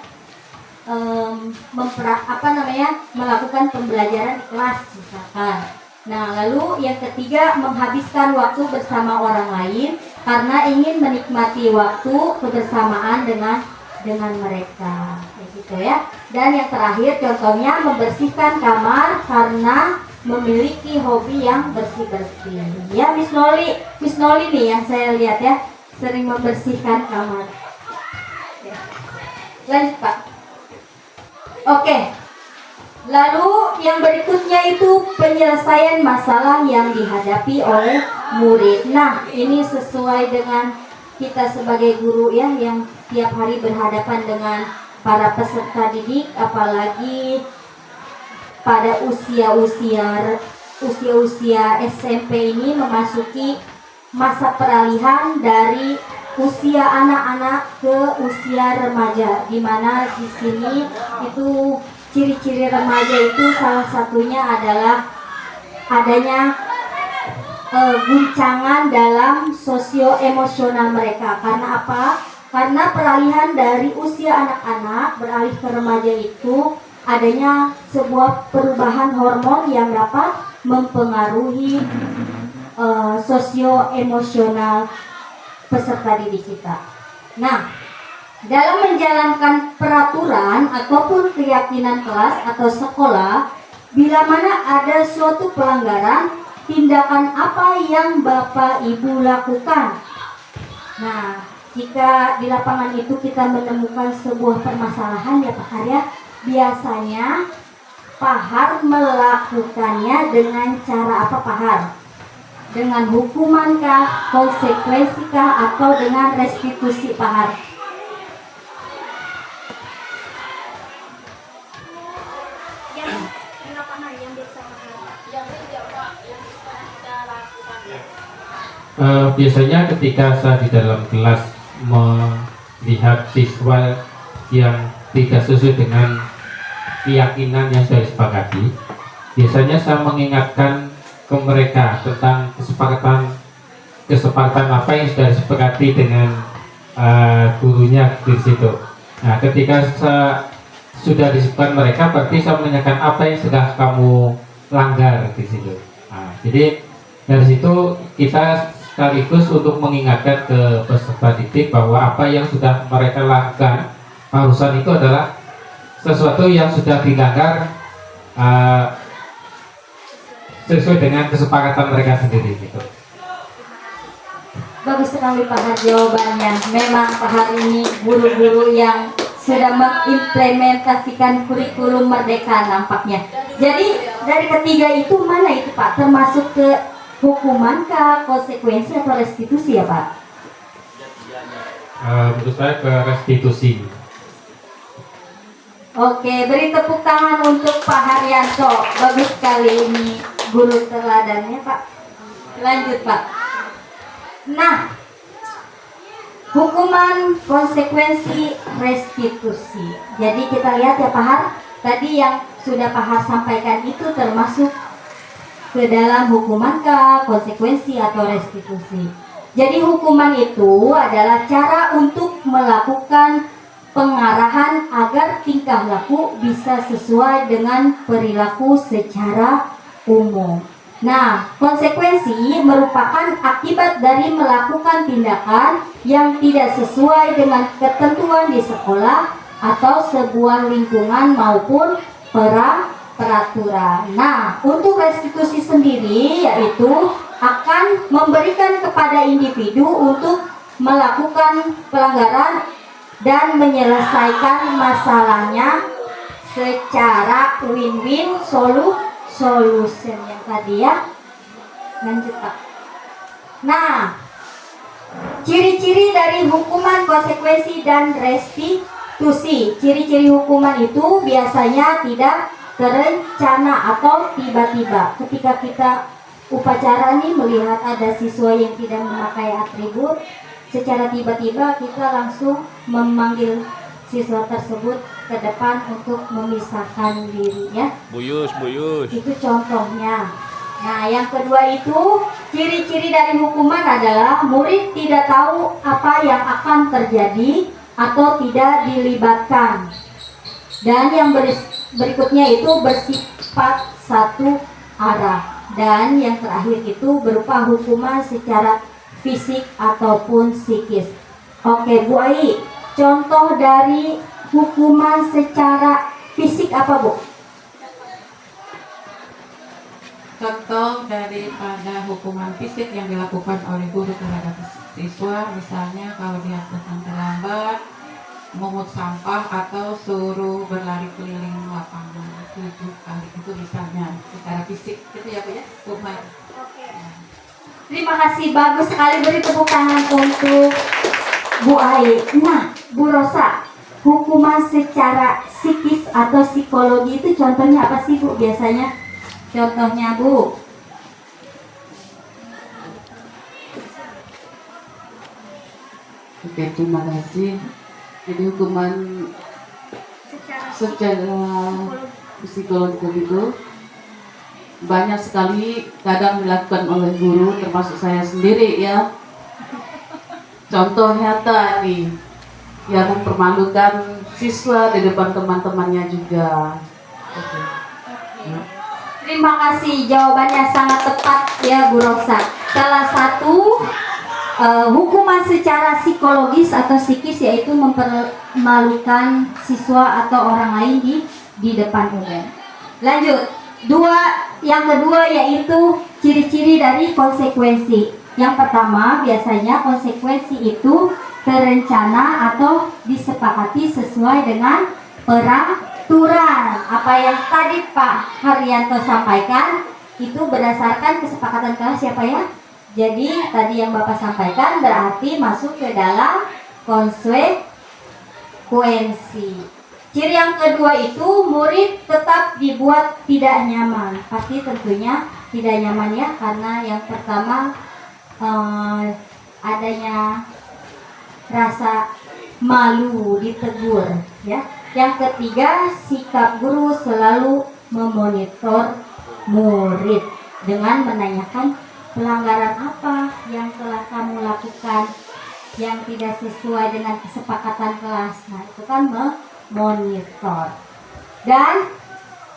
melakukan pembelajaran di kelas misalkan. Nah lalu yang ketiga menghabiskan waktu bersama orang lain karena ingin menikmati waktu kebersamaan dengan mereka, gitu ya. Dan yang terakhir contohnya membersihkan kamar karena memiliki hobi yang bersih-bersih. Ya Miss Noli nih yang saya lihat ya sering membersihkan kamar. Lanjut Pak. Oke. Lalu yang berikutnya itu penyelesaian masalah yang dihadapi oleh murid. Nah, ini sesuai dengan kita sebagai guru ya, yang tiap hari berhadapan dengan para peserta didik, apalagi pada usia-usia SMP ini memasuki masa peralihan dari usia anak-anak ke usia remaja, di mana di sini itu ciri-ciri remaja itu salah satunya adalah adanya guncangan dalam sosio-emosional mereka. Karena apa? Karena peralihan dari usia anak-anak beralih ke remaja itu adanya sebuah perubahan hormon yang dapat mempengaruhi sosio-emosional peserta didik kita. Nah, dalam menjalankan peraturan ataupun keyakinan kelas atau sekolah, bila mana ada suatu pelanggaran, tindakan apa yang Bapak Ibu lakukan? Nah, jika di lapangan itu kita menemukan sebuah permasalahan ya Pak Arya, biasanya Pak Har melakukannya dengan cara apa Pak Har? Dengan hukumankah, konsekuensikah, atau dengan restitusi Pak Har? Biasanya ketika saya di dalam kelas melihat siswa yang tidak sesuai dengan keyakinan yang saya sepakati, biasanya saya mengingatkan ke mereka tentang kesepakatan apa yang sudah disepakati dengan gurunya di situ. Nah, ketika sudah disebutkan mereka, berarti saya menanyakan apa yang sudah kamu langgar di situ. Nah, jadi dari situ kita sekaligus untuk mengingatkan ke peserta didik bahwa apa yang sudah mereka lakukan barusan itu adalah sesuatu yang sudah dilanggar sesuai dengan kesepakatan mereka sendiri gitu. Bagus sekali Pak Har jawabannya. Memang Pak Har ini guru-guru yang sudah mengimplementasikan kurikulum merdeka nampaknya. Jadi dari ketiga itu mana itu Pak? Termasuk ke hukuman kah, konsekuensi atau restitusi ya Pak? Menurut saya ke restitusi. Oke, beri tepuk tangan untuk Pak Haryanto. Bagus sekali ini guru teladannya Pak. Lanjut Pak. Nah, hukuman, konsekuensi, restitusi. Jadi kita lihat ya Pak Har, tadi yang sudah Pak Har sampaikan itu termasuk ke dalam hukumankah, konsekuensi atau restitusi. Jadi hukuman itu adalah cara untuk melakukan pengarahan agar tingkah laku bisa sesuai dengan perilaku secara umum. Nah, konsekuensi merupakan akibat dari melakukan tindakan yang tidak sesuai dengan ketentuan di sekolah atau sebuah lingkungan maupun peraturan. Nah, untuk restitusi sendiri yaitu akan memberikan kepada individu untuk melakukan pelanggaran dan menyelesaikan masalahnya secara win-win solution yang tadi ya. Lanjut Pak. Nah, ciri-ciri dari hukuman, konsekuensi, dan restitusi. Ciri-ciri hukuman itu biasanya tidak terencana atau tiba-tiba. Ketika kita upacara nih melihat ada siswa yang tidak memakai atribut, secara tiba-tiba kita langsung memanggil siswa tersebut ke depan untuk memisahkan dirinya. Buyus. Itu contohnya. Nah, yang kedua itu ciri-ciri dari hukuman adalah murid tidak tahu apa yang akan terjadi atau tidak dilibatkan. Dan yang berikutnya itu bersifat satu arah. Dan yang terakhir itu berupa hukuman secara fisik ataupun psikis. Oke Bu Ai, contoh dari hukuman secara fisik apa Bu? Contoh daripada hukuman fisik yang dilakukan oleh guru terhadap siswa, misalnya kalau dia datang terlambat, Memungut sampah atau suruh berlari keliling lapangan 7 kali, itu misalnya secara fisik gitu ya Bu ya, Umar. Terima kasih, bagus sekali, beri tepuk tangan untuk Bu Ai. Nah, Bu Rosa, hukuman secara psikis atau psikologi itu contohnya apa sih Bu biasanya? Contohnya Bu. Oke, terima kasih. Jadi hukuman secara psikologis itu banyak sekali kadang dilakukan oleh guru, termasuk saya sendiri ya. Contoh nyata nih, yang mempermalukan siswa di depan teman-temannya juga. Oke. Terima kasih, jawabannya sangat tepat ya Bu Rosa. Salah satu hukuman secara psikologis atau psikis yaitu mempermalukan siswa atau orang lain di depan umum. Lanjut, yang kedua yaitu ciri-ciri dari konsekuensi. Yang pertama, biasanya konsekuensi itu terencana atau disepakati sesuai dengan peraturan. Apa yang tadi Pak Haryanto sampaikan itu berdasarkan kesepakatan kelas siapa ya? Jadi tadi yang Bapak sampaikan berarti masuk ke dalam konsekuensi. Ciri yang kedua itu murid tetap dibuat tidak nyaman. Pasti tentunya tidak nyaman ya, karena yang pertama adanya rasa malu ditegur ya. Yang ketiga, sikap guru selalu memonitor murid dengan menanyakan pelanggaran apa yang telah kamu lakukan yang tidak sesuai dengan kesepakatan kelas. Nah, itu kan memonitor. Dan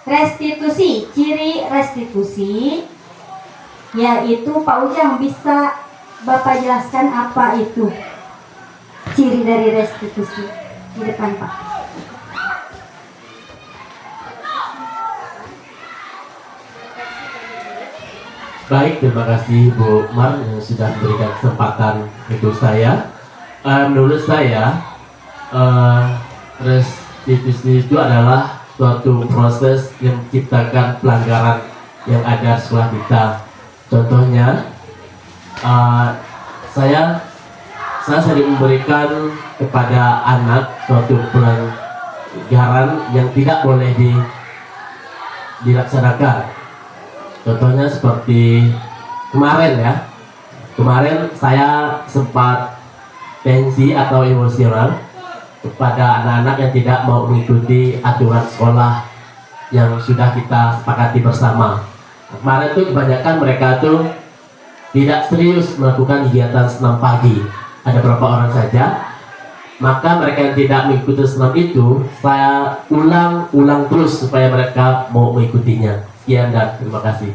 restitusi, ciri restitusi yaitu Pak Ujang, bisa Bapak jelaskan apa itu ciri dari restitusi? Di depan Pak. Baik, terima kasih Bu Mar yang sudah memberikan kesempatan untuk saya. Menurut saya, restitusi itu adalah suatu proses yang menciptakan pelanggaran yang ada di sekolah kita. Contohnya, saya sering memberikan kepada anak suatu pelanggaran yang tidak boleh dilaksanakan. Contohnya seperti kemarin ya. Kemarin saya sempat tensi atau emosional kepada anak-anak yang tidak mau mengikuti aturan sekolah yang sudah kita sepakati bersama. Kemarin tuh kebanyakan mereka tuh tidak serius melakukan kegiatan senam pagi. Ada beberapa orang saja. Maka mereka yang tidak mengikuti senam itu, saya ulang terus supaya mereka mau mengikutinya. Sekian dan terima kasih.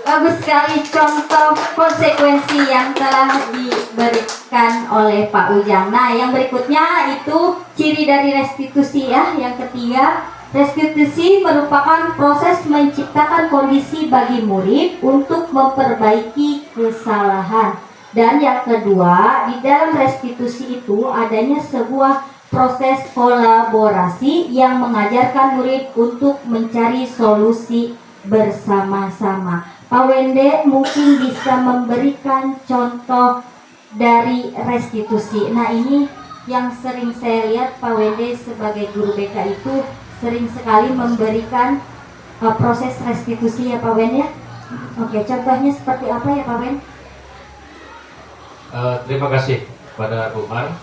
Bagus sekali contoh konsekuensi yang telah diberikan oleh Pak Ujang. Nah, yang berikutnya itu ciri dari restitusi ya. Yang ketiga, restitusi merupakan proses menciptakan kondisi bagi murid untuk memperbaiki kesalahan. Dan yang kedua, di dalam restitusi itu adanya sebuah proses kolaborasi yang mengajarkan murid untuk mencari solusi bersama-sama. Pak Wende mungkin bisa memberikan contoh dari restitusi. Nah, ini yang sering saya lihat Pak Wende sebagai guru BK itu sering sekali memberikan proses restitusi ya Pak Wen ya. Oke, contohnya seperti apa ya Pak Wen? Terima kasih kepada Bu Mar.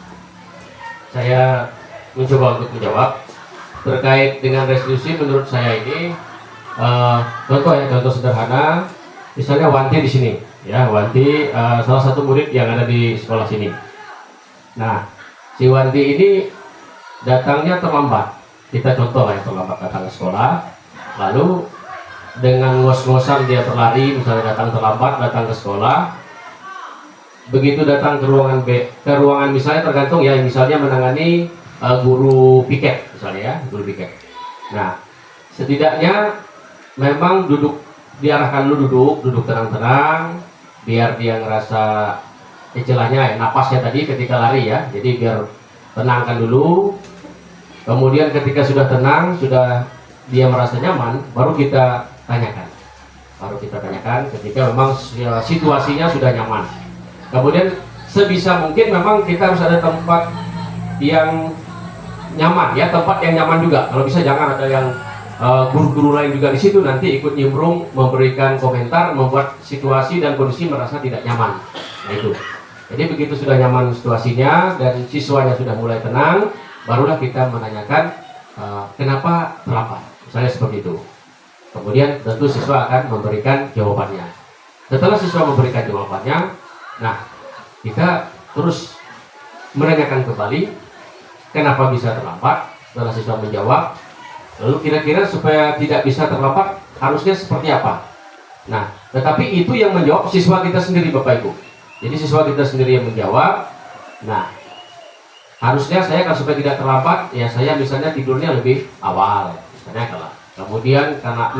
Saya mencoba untuk menjawab terkait dengan restitusi. Menurut saya ini contoh sederhana, misalnya Wanti di sini, ya Wanti salah satu murid yang ada di sekolah sini. Nah, si Wanti ini datangnya terlambat. Kita contoh yang terlambat datang ke sekolah, lalu dengan ngos-ngosan dia berlari, misalnya datang terlambat datang ke sekolah. Begitu datang ke ruangan misalnya tergantung ya, misalnya menangani guru piket misalnya ya, guru piket. Nah, setidaknya memang diarahkan duduk tenang-tenang biar dia ngerasa istilahnya napasnya tadi ketika lari ya. Jadi biar tenangkan dulu. Kemudian ketika sudah tenang, sudah dia merasa nyaman, baru kita tanyakan. Ketika memang situasinya sudah nyaman. Kemudian sebisa mungkin memang kita harus ada tempat yang nyaman, ya, tempat yang nyaman juga. Kalau bisa jangan ada yang guru-guru lain juga di situ nanti ikut nimbrung, memberikan komentar, membuat situasi dan kondisi merasa tidak nyaman. Nah itu. Jadi begitu sudah nyaman situasinya dan siswanya sudah mulai tenang, barulah kita menanyakan kenapa terlambat, misalnya seperti itu. Kemudian tentu siswa akan memberikan jawabannya. Setelah siswa memberikan jawabannya, nah kita terus menanyakan kembali kenapa bisa terlambat. Setelah siswa menjawab, lalu kira-kira supaya tidak bisa terlambat harusnya seperti apa. Nah, tetapi itu yang menjawab siswa kita sendiri, Bapak Ibu. Jadi siswa kita sendiri yang menjawab. Nah, harusnya saya kalau supaya tidak terlambat, ya saya misalnya tidurnya lebih awal, misalnya kalau. Kemudian karena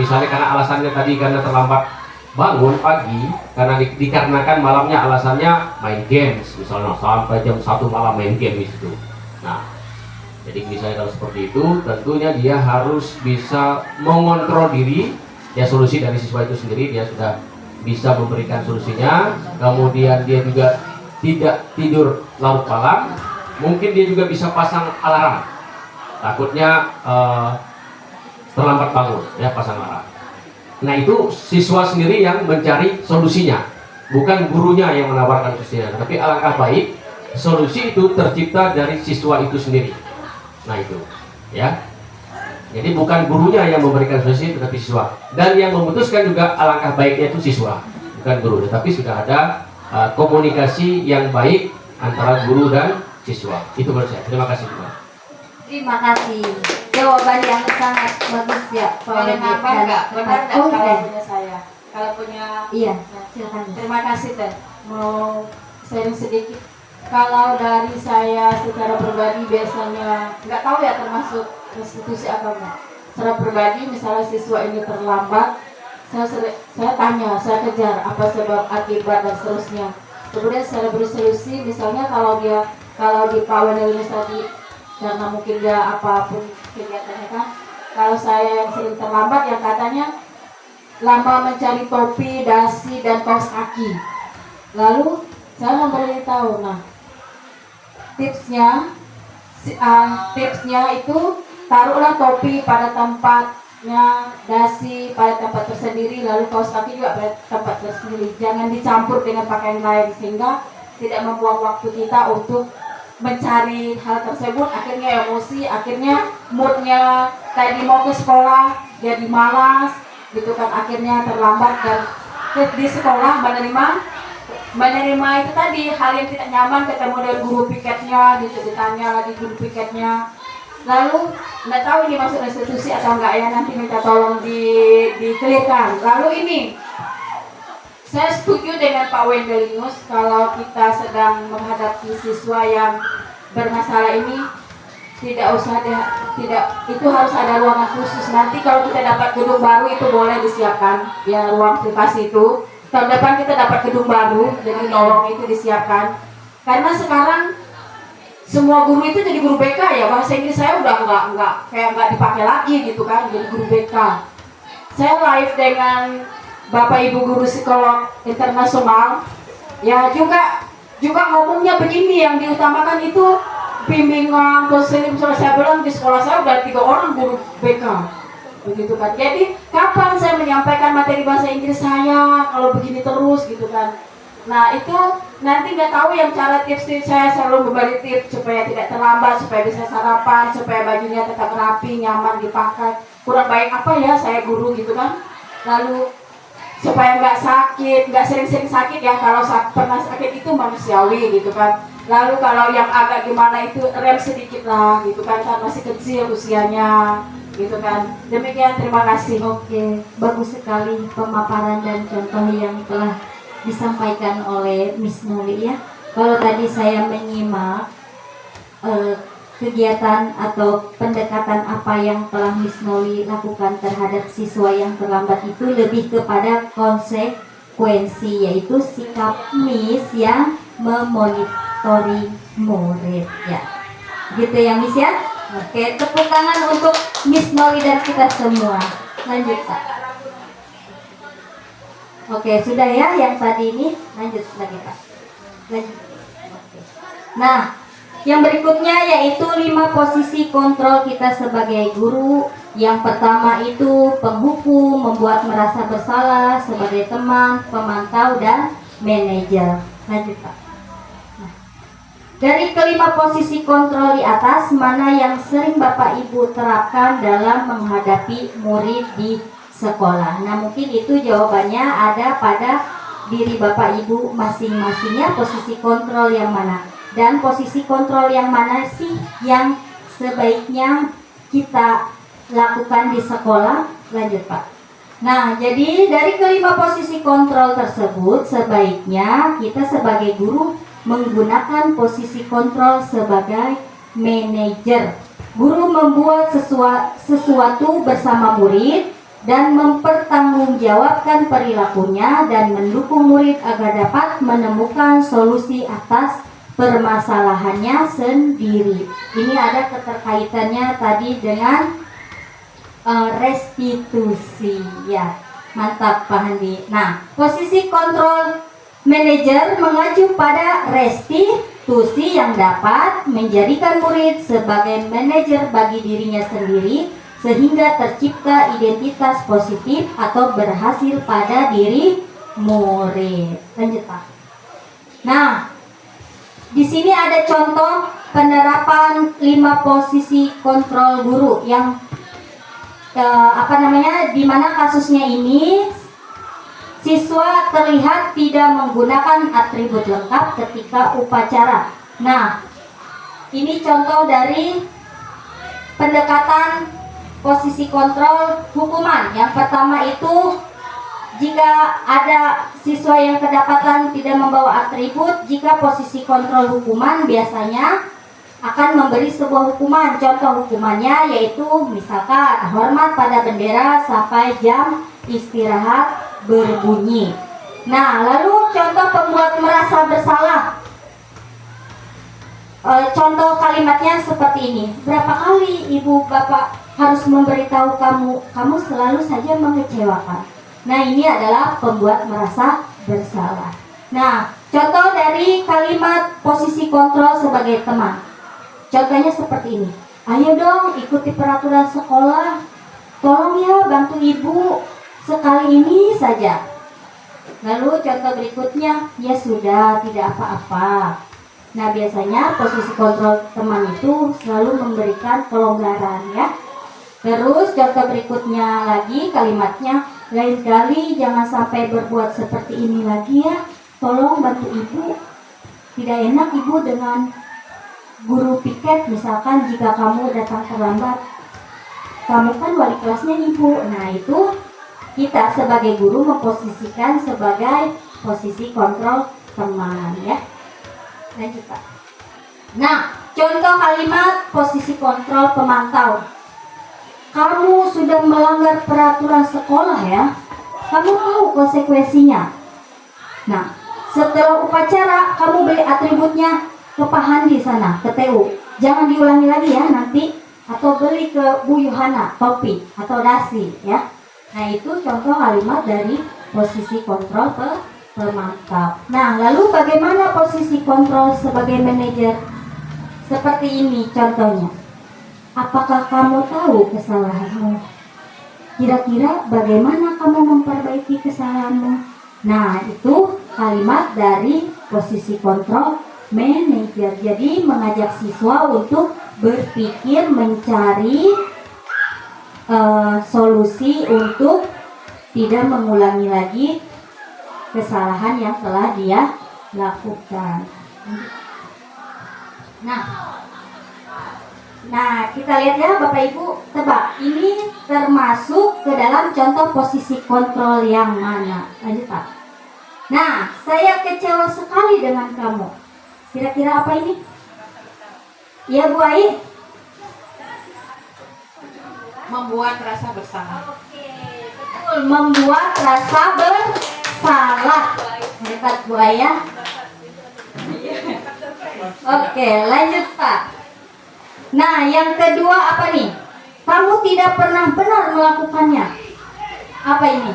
alasannya tadi karena terlambat bangun pagi, karena dikarenakan malamnya alasannya main games, misalnya sampai jam 1 malam main game itu. Nah, jadi misalnya kalau seperti itu, tentunya dia harus bisa mengontrol diri. Ya, solusi dari siswa itu sendiri dia sudah bisa memberikan solusinya. Kemudian dia juga tidak tidur larut malam. Mungkin dia juga bisa pasang alarm. Takutnya terlambat bangun, ya, pasang alarm. Nah itu siswa sendiri yang mencari solusinya, bukan gurunya yang menawarkan solusinya. Tapi alangkah baik solusi itu tercipta dari siswa itu sendiri. Nah itu, ya. Jadi bukan gurunya yang memberikan solusi, tetapi siswa. Dan yang memutuskan juga alangkah baiknya itu siswa, bukan guru. Tetapi sudah ada komunikasi yang baik antara guru dan siswa. Itu menurut saya. Terima kasih juga. Terima kasih. Jawaban yang sangat bagus ya, Pak Boleh Wedi. nambah nggak? Benar nggak Oh, kalau iya. punya saya? Kalau punya, Iya, silakan. terima kasih Teh. Mau sharing sedikit. Kalau dari saya secara pribadi biasanya nggak tahu ya termasuk institusi atau enggak. Secara pribadi misalnya siswa ini terlambat, saya tanya, saya kejar apa sebab akibat dan seterusnya. Kemudian secara bersolusi, misalnya kalau di Pak Wendel tadi karena mungkin dia apapun kegiatannya kan, kalau saya yang sering terlambat yang katanya lama mencari topi, dasi dan kaos kaki, lalu saya memberitahu, nah tipsnya itu taruhlah topi pada tempatnya, dasi pada tempat tersendiri, lalu kaos kaki juga pada tempat tersendiri, jangan dicampur dengan pakaian lain sehingga tidak membuang waktu kita untuk mencari hal tersebut. Akhirnya emosi, akhirnya moodnya tadi mau ke sekolah jadi malas gitu kan, akhirnya terlambat dan di sekolah menerima itu tadi hal yang tidak nyaman, ketemu dengan guru piketnya gitu, ditanya lagi guru piketnya, lalu nggak tahu ini masuk institusi atau enggak ya, nanti minta tolong dikelirkan. Lalu ini saya setuju dengan Pak Wendelius, kalau kita sedang menghadapi siswa yang bermasalah ini itu harus ada ruangan khusus. Nanti kalau kita dapat gedung baru itu boleh disiapkan ya, ruang privasi itu. Tahun depan kita dapat gedung baru, jadi tolong itu disiapkan. Karena sekarang semua guru itu jadi guru BK ya, bahasa Inggris saya udah nggak dipakai lagi gitu kan, jadi guru BK. Saya live dengan Bapak Ibu guru psikolog internasional, ya juga ngomongnya begini, yang diutamakan itu bimbingan, konseling. Saya bilang di sekolah saya udah 3 orang guru BK, begitu kan. Jadi kapan saya menyampaikan materi bahasa Inggris saya kalau begini terus gitu kan. Nah itu nanti nggak tahu yang cara tips saya selalu memberi tips supaya tidak terlambat, supaya bisa sarapan, supaya bajunya tetap rapi, nyaman dipakai. Kurang baik apa ya saya guru gitu kan. Lalu supaya nggak sakit, nggak sering-sering sakit ya, kalau pernah sakit itu manusiawi gitu kan. Lalu kalau yang agak gimana itu rem sedikit lah gitu kan masih kecil usianya gitu kan. Demikian, terima kasih. Oke, bagus sekali pemaparan dan contoh yang telah disampaikan oleh Miss Nuli ya. Kalau tadi saya menyimak kegiatan atau pendekatan apa yang telah Miss Noli lakukan terhadap siswa yang terlambat itu lebih kepada konsekuensi, yaitu sikap Miss yang memonitori murid ya. Gitu ya Miss ya. Oke, tepuk tangan untuk Miss Noli dan kita semua. Lanjut Pak. Oke, sudah ya yang tadi ini. Lanjut lagi Pak. Lanjut. Oke. Nah, yang berikutnya yaitu 5 posisi kontrol kita sebagai guru. Yang pertama itu penghukum, membuat merasa bersalah sebagai teman, pemantau, dan manajer. Lanjut Pak. Nah, dari kelima posisi kontrol di atas, mana yang sering Bapak Ibu terapkan dalam menghadapi murid di sekolah? Nah, mungkin itu jawabannya ada pada diri Bapak Ibu masing-masingnya, posisi kontrol yang mana. Dan posisi kontrol yang mana sih yang sebaiknya kita lakukan di sekolah? Lanjut Pak. Nah, jadi dari kelima posisi kontrol tersebut, sebaiknya kita sebagai guru menggunakan posisi kontrol sebagai manajer. Guru membuat sesuatu bersama murid dan mempertanggungjawabkan perilakunya dan mendukung murid agar dapat menemukan solusi atas permasalahannya sendiri. Ini ada keterkaitannya tadi dengan restitusi ya. Mantap Pak Handi. Nah, posisi kontrol manajer mengacu pada restitusi yang dapat menjadikan murid sebagai manajer bagi dirinya sendiri sehingga tercipta identitas positif atau berhasil pada diri murid. Lanjut Pak. Nah, di sini ada contoh penerapan 5 posisi kontrol guru yang di mana kasusnya ini siswa terlihat tidak menggunakan atribut lengkap ketika upacara. Nah, ini contoh dari pendekatan posisi kontrol hukuman. Yang pertama itu, jika ada siswa yang kedapatan tidak membawa atribut, jika posisi kontrol hukuman biasanya akan memberi sebuah hukuman. Contoh hukumannya yaitu misalkan hormat pada bendera sampai jam istirahat berbunyi. Nah, lalu contoh pembuat merasa bersalah. Contoh kalimatnya seperti ini. Berapa kali ibu bapak harus memberitahu kamu selalu saja mengecewakan. Nah, ini adalah pembuat merasa bersalah. Nah, contoh dari kalimat posisi kontrol sebagai teman. Contohnya seperti ini. Ayo dong ikuti peraturan sekolah. Tolong ya bantu ibu sekali ini saja. Lalu contoh berikutnya, ya sudah tidak apa-apa. Nah, biasanya posisi kontrol teman itu selalu memberikan kelonggaran ya. Terus contoh berikutnya lagi kalimatnya, lain kali jangan sampai berbuat seperti ini lagi ya. Tolong bantu ibu. Tidak enak ibu dengan guru piket, misalkan jika kamu datang terlambat, kamu kan wali kelasnya ibu. Nah, itu kita sebagai guru memposisikan sebagai posisi kontrol teman ya. Lanjut Pak. Nah, contoh kalimat posisi kontrol pemantau. Kamu sudah melanggar peraturan sekolah ya. Kamu tahu konsekuensinya. Nah, setelah upacara kamu beli atributnya ke Pak Handi sana, ke TU. Jangan diulangi lagi ya nanti. Atau beli ke Bu Yuhana, topi atau dasi ya. Nah, itu contoh kalimat dari posisi kontrol pemantau. Nah, lalu bagaimana posisi kontrol sebagai manajer? Seperti ini contohnya. Apakah kamu tahu kesalahanmu? Kira-kira bagaimana kamu memperbaiki kesalahanmu? Nah, itu kalimat dari posisi kontrol manajer. Jadi mengajak siswa untuk berpikir mencari solusi untuk tidak mengulangi lagi kesalahan yang telah dia lakukan. Nah, kita lihat ya Bapak Ibu, tebak ini termasuk ke dalam contoh posisi kontrol yang mana? Lanjut Pak. Nah, saya kecewa sekali dengan kamu. Kira-kira apa ini? Ya Bu Ai? Membuat rasa bersalah. Oke, betul. Membuat rasa bersalah. Hebat Bu Ai ya. Oke, lanjut Pak. Nah, yang kedua apa nih? Kamu tidak pernah benar melakukannya. Apa ini?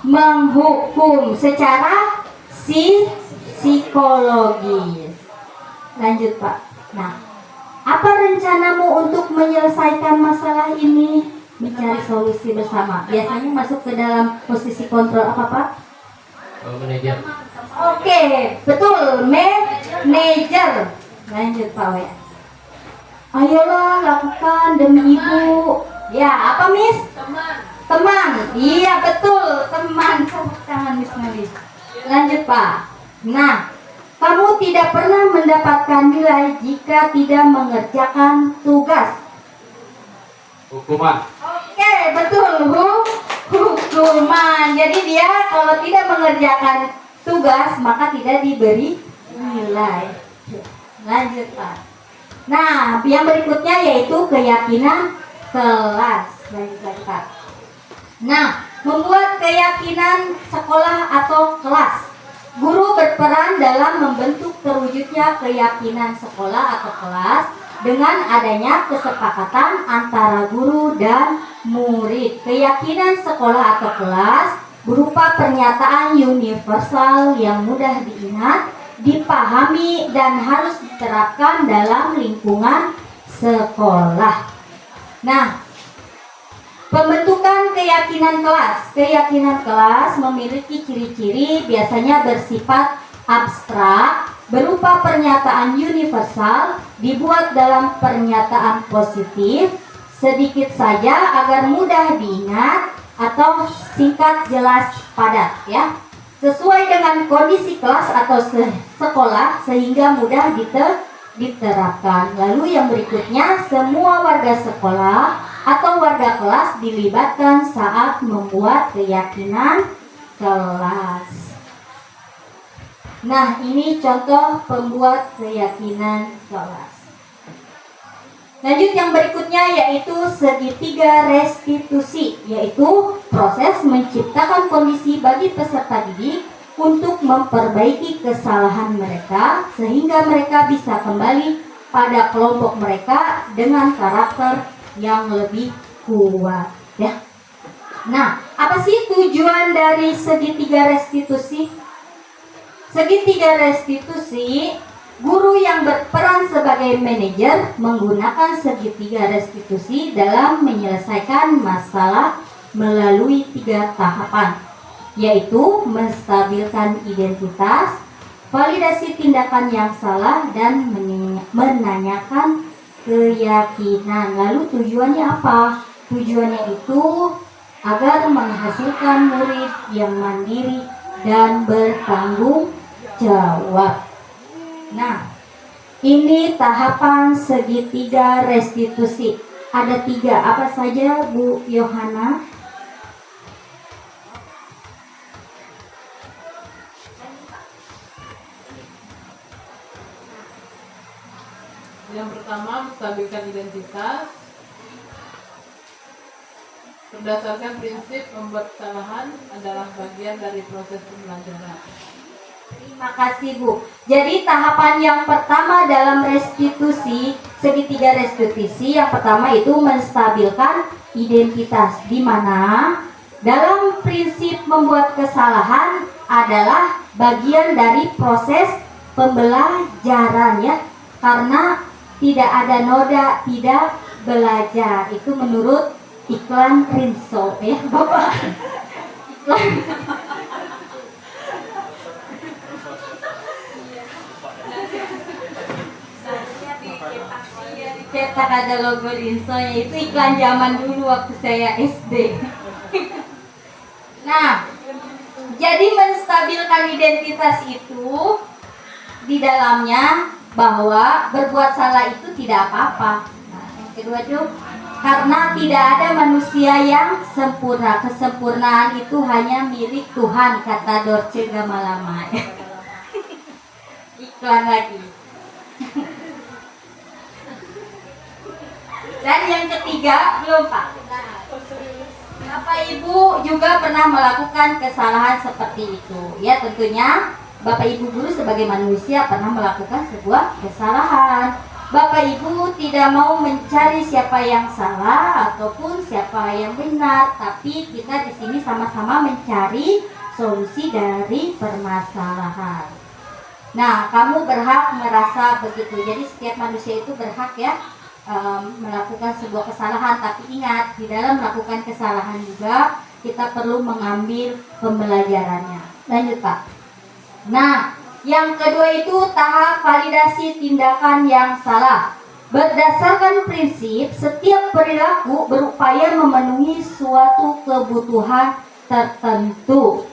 Menghukum secara psikologis. Lanjut, Pak. Nah, apa rencanamu untuk menyelesaikan masalah ini? Mencari solusi bersama. Biasanya masuk ke dalam posisi kontrol apa, Pak? Manajer. Oke, betul. Manajer. Lanjut, Pak W. Ayolah, lakukan demi ibu. Ya, apa, Miss? Teman. Iya, betul. Teman. Tepuk tangan, Miss Mali. Lanjut, Pak. Nah, kamu tidak pernah mendapatkan nilai jika tidak mengerjakan tugas. Hukuman. Oke, betul. Hukuman. Jadi dia kalau tidak mengerjakan tugas maka tidak diberi nilai. Lanjut, Pak. Nah, yang berikutnya yaitu keyakinan kelas. Lanjut lagi, Pak. Nah, membuat keyakinan sekolah atau kelas. Guru berperan dalam membentuk terwujudnya keyakinan sekolah atau kelas dengan adanya kesepakatan antara guru dan murid. Keyakinan sekolah atau kelas berupa pernyataan universal yang mudah diingat, dipahami, dan harus diterapkan dalam lingkungan sekolah. Nah, pembentukan keyakinan kelas. Keyakinan kelas memiliki ciri-ciri biasanya bersifat abstrak, berupa pernyataan universal, dibuat dalam pernyataan positif, sedikit saja agar mudah diingat, atau singkat, jelas, padat, ya. Sesuai dengan kondisi kelas atau sekolah sehingga mudah diterapkan. Lalu yang berikutnya, semua warga sekolah atau warga kelas dilibatkan saat membuat keyakinan kelas. Nah, ini contoh pembuat keyakinan kelas. Lanjut yang berikutnya yaitu segitiga restitusi, yaitu proses menciptakan kondisi bagi peserta didik untuk memperbaiki kesalahan mereka sehingga mereka bisa kembali pada kelompok mereka dengan karakter yang lebih kuat, ya. Nah, apa sih tujuan dari segitiga restitusi? Segitiga restitusi, guru yang berperan sebagai manajer menggunakan segitiga restitusi dalam menyelesaikan masalah melalui 3 tahapan, yaitu menstabilkan identitas, validasi tindakan yang salah, dan menanyakan keyakinan. Lalu tujuannya apa? Tujuannya itu agar menghasilkan murid yang mandiri dan bertanggung jawab. Nah, ini tahapan segitiga restitusi. Ada 3, apa saja, Bu Yohana? Yang pertama, menstabilkan identitas berdasarkan prinsip membuat kesalahan adalah bagian dari proses pembelajaran. Terima kasih, Bu. Jadi tahapan yang pertama dalam restitusi, segitiga restitusi, yang pertama itu menstabilkan identitas, di mana dalam prinsip membuat kesalahan adalah bagian dari proses pembelajaran, ya. Karena tidak ada noda tidak belajar. Itu menurut iklan Rinso, ya, Bapak. Iklan. Cetak ada logo Rinso, yaitu iklan zaman dulu waktu saya SD. Nah, jadi menstabilkan identitas itu di dalamnya bahwa berbuat salah itu tidak apa-apa. Nah, yang kedua tuh, karena tidak ada manusia yang sempurna. Kesempurnaan itu hanya milik Tuhan, kata Dorce Gamalama. Iklan lagi. Dan yang ketiga, belum, Pak. Bapak Ibu juga pernah melakukan kesalahan seperti itu. Ya, tentunya Bapak Ibu guru sebagai manusia pernah melakukan sebuah kesalahan. Bapak Ibu tidak mau mencari siapa yang salah ataupun siapa yang benar, tapi kita di sini sama-sama mencari solusi dari permasalahan. Nah, kamu berhak merasa begitu. Jadi setiap manusia itu berhak ya melakukan sebuah kesalahan. Tapi ingat, di dalam melakukan kesalahan juga kita perlu mengambil pembelajarannya. Lanjut Pak. Nah, yang kedua itu tahap validasi tindakan yang salah. Berdasarkan prinsip, setiap perilaku berupaya memenuhi suatu kebutuhan tertentu.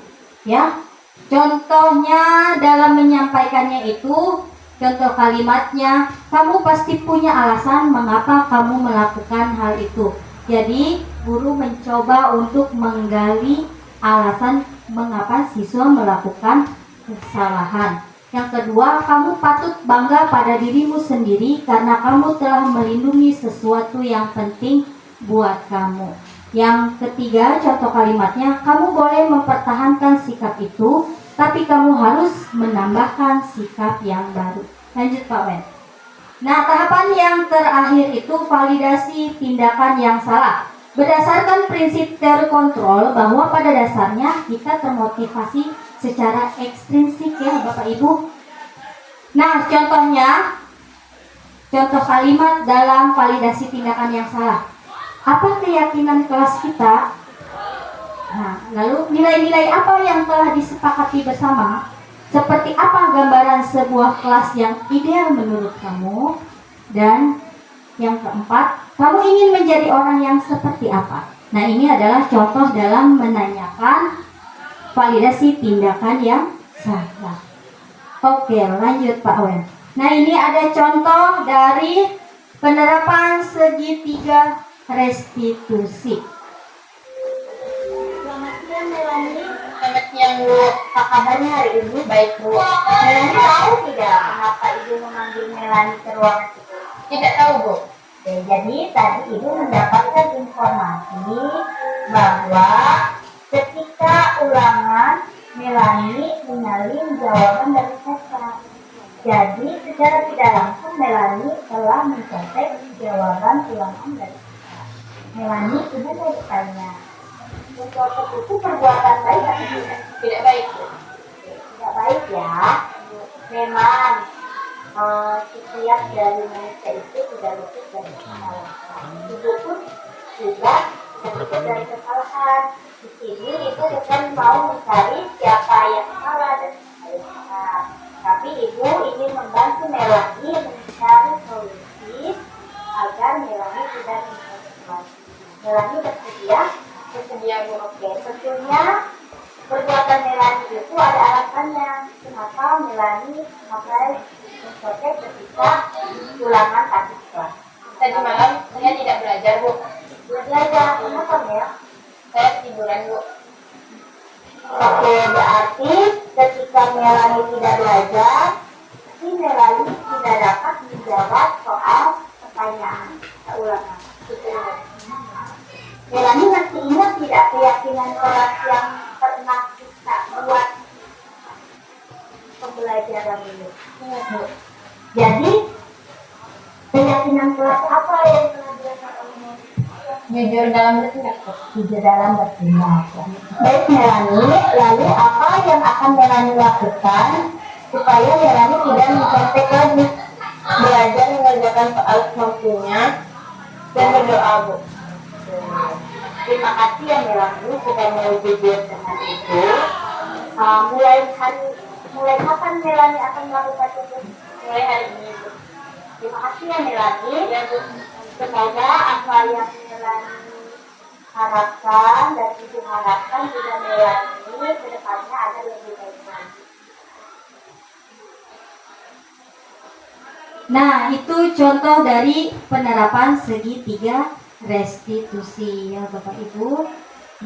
Ya, contohnya dalam menyampaikannya itu, contoh kalimatnya, kamu pasti punya alasan mengapa kamu melakukan hal itu. Jadi, guru mencoba untuk menggali alasan mengapa siswa melakukan kesalahan. Yang kedua, kamu patut bangga pada dirimu sendiri karena kamu telah melindungi sesuatu yang penting buat kamu. Yang ketiga, contoh kalimatnya, kamu boleh mempertahankan sikap itu, tapi kamu harus menambahkan sikap yang baru. Lanjut Pak Wen. Nah, tahapan yang terakhir itu validasi tindakan yang salah. Berdasarkan prinsip teori kontrol bahwa pada dasarnya kita termotivasi secara ekstrinsik ya Bapak Ibu. Nah, contoh kalimat dalam validasi tindakan yang salah. Apa keyakinan kelas kita? Nah, lalu nilai-nilai apa yang telah disepakati bersama? Seperti apa gambaran sebuah kelas yang ideal menurut kamu? Dan yang keempat, kamu ingin menjadi orang yang seperti apa? Nah, ini adalah contoh dalam menanyakan validasi tindakan yang salah. Oke, lanjut Pak Wen. Nah, ini ada contoh dari penerapan segitiga restitusi. Selamat siang Melani. Selamat siang Bu. Apa kabarnya hari ini? Baik Bu. Melani tahu tidak mengapa Ibu memanggil Melani ke ruangan itu? Tidak tahu Bu. Oke, jadi tadi Ibu mendapatkan informasi bahwa ketika ulangan Melani menyalin jawaban dari Sesar. Jadi secara tidak langsung Melani telah mencontek jawaban ulangan dari Sesar. Melani, Ibu mau bertanya, mencontek itu perbuatan baik atau tidak? Tidak baik. Tidak baik ya. Memang setiap dari manusia itu tidak luput dari kesalahan. Ibu pun juga luput dari kesalahan. Di sini Ibu bukan mau mencari siapa yang salah dan siapa yang benar. Tapi Ibu ingin membantu Melani mencari solusi agar Melani tidak mengalami. Melani bersedia? Bersedia Bu. Oke, tentunya perbuatan Melani itu ada alasannya. Kenapa Melani sampai mencontek ketika ulangan tadi kelas? Tadi malam saya tidak belajar Bu. Belajar? Kenapa Mel? Saya tiduran Bu. Oke, berarti ketika Melani tidak belajar, si Melani tidak dapat menjawab soal pertanyaan ulangan. Melani masih ingat tidak keyakinan kelas yang pernah kita buat pembelajaran ini? Ingat Bu. Jadi keyakinan kelas apa yang telah dilakukan oleh jujur dalam bertindak? Jujur dalam bertindak. Baik Melani, lalu apa yang akan Melani lakukan supaya Melani tidak mencontek lagi? Belajar mengerjakan soal semampunya dan berdoa Bu. Terima kasih ya Melani sudah mau jujur dengan itu. Mulai kapan Melani akan melakukan itu? Mulai hari ini Bu. Terima kasih ya Melani. Ya Bu. Semoga apa yang Melani harapkan dan Ibu harapkan juga Melani ke depannya ada lebih baik lagi. Nah, itu contoh dari penerapan segitiga restitusi ya Bapak Ibu.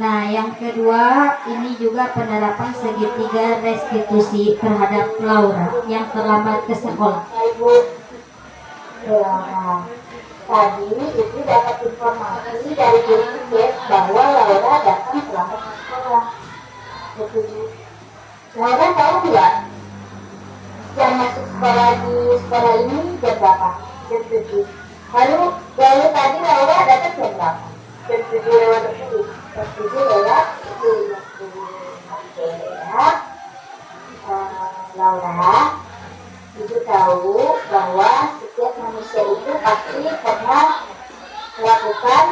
Nah, yang kedua ini juga penerapan segitiga restitusi terhadap Laura yang terlambat ke sekolah. Ibu, Laura, tadi Ibu dapat informasi dari guru tugas bahwa Laura datang terlambat ke sekolah. Betul. Laura tahu nggak jam masuk sekolah di sekolah ini jam berapa? Jam 7. Lalu tadi Laura datang jam berapa? Jam 7 lewat 10. Jam 7 lewat 10. Oke ya. Laura, Ibu tahu bahwa setiap manusia itu pasti pernah melakukan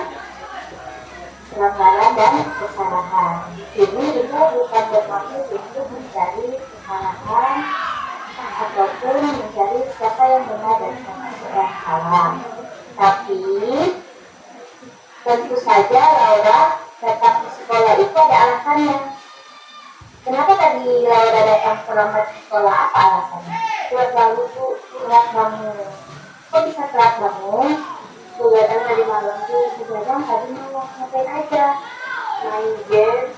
pelanggaran dan kesalahan. Ini Ibu bukan bermaksud untuk mencari kesalahan ataupun mencari siapa yang benar dan siapa yang salah. Tapi tentu saja Laura datang ke sekolah itu ada alasannya. Kenapa tadi Laura datang terlambat ke sekolah? Apa alasannya? Lalu tuh telat bangun. Kok bisa telat bangun? Begadang tadi malam tuh, begadang tadi malam ngapain aja? Main game,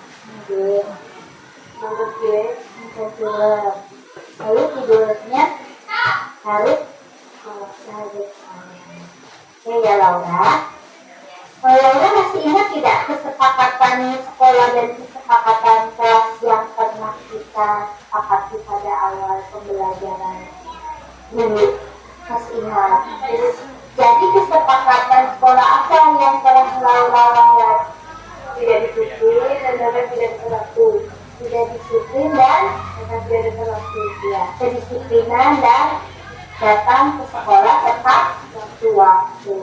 nonton film, nonton film. Lalu tidurnya harus ya Laura. Laura masih ingat tidak kesepakatan sekolah dan kesepakatan kelas yang pernah kita sepakati pada awal pembelajaran dulu? Masih ingat? Jadi kesepakatan sekolah apa yang telah Laura langgar? Tidak disiplin dan tidak terlalu. Tidak disiplin dan tidak terlalu. Ya, kedisiplinan dan datang ke sekolah tepat waktu.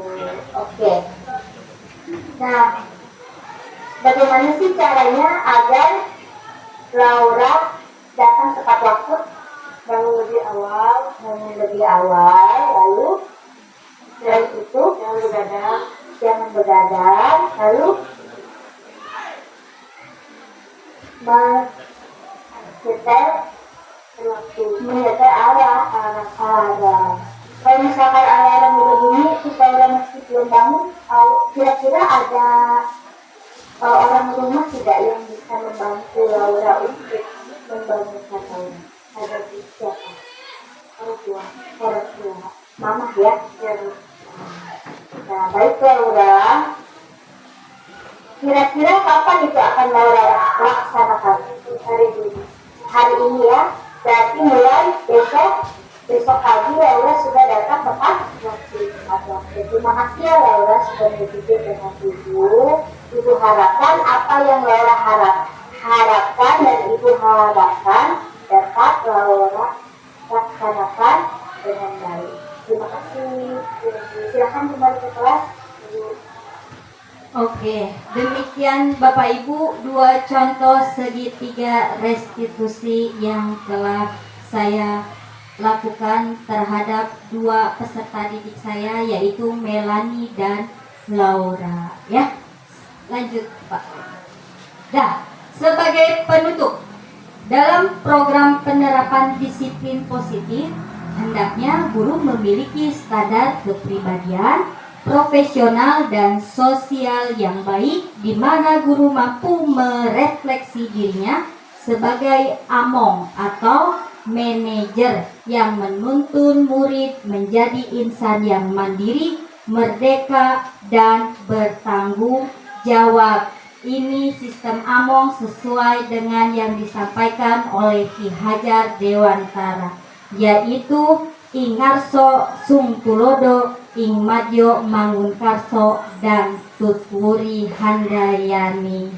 Oke. Nah, bagaimana sih caranya agar Laura datang tepat waktu? Bangun lebih awal, lalu dari itu jangan begadang, lalu menyetel alarm. Kalau misalkan alarm udah bunyi, kita udah masih belum bangun, kira-kira ada orang rumah tidak yang bisa membantu Laura untuk membangunkan Laura? Ada siapa? Orang tua, mama ya. Nah, baik Laura. Kira-kira kapan itu akan Laura laksanakan? Hari ini ya. Berarti mulai besok pagi Laura sudah datang tepat waktu. Terima kasih ya Laura sudah berpikir dengan Ibu. Ibu harapkan apa yang Laura harapkan dan Ibu harapkan dapat Laura laksanakan dengan baik. Terima kasih. Silakan kembali ke kelas. Oke, demikian Bapak Ibu 2 contoh segitiga restitusi yang telah saya lakukan terhadap 2 peserta didik saya, yaitu Melanie dan Laura. Ya, lanjut Pak. Sebagai penutup, dalam program penerapan disiplin positif, hendaknya guru memiliki standar kepribadian, profesional dan sosial yang baik, di mana guru mampu merefleksi dirinya sebagai among atau manajer yang menuntun murid menjadi insan yang mandiri, merdeka, dan bertanggung jawab. Ini sistem among sesuai dengan yang disampaikan oleh Ki Hajar Dewantara, yaitu Ingarso Sungtulodo, Ing Madyo Mangunkarso, dan Tutwuri Handayani.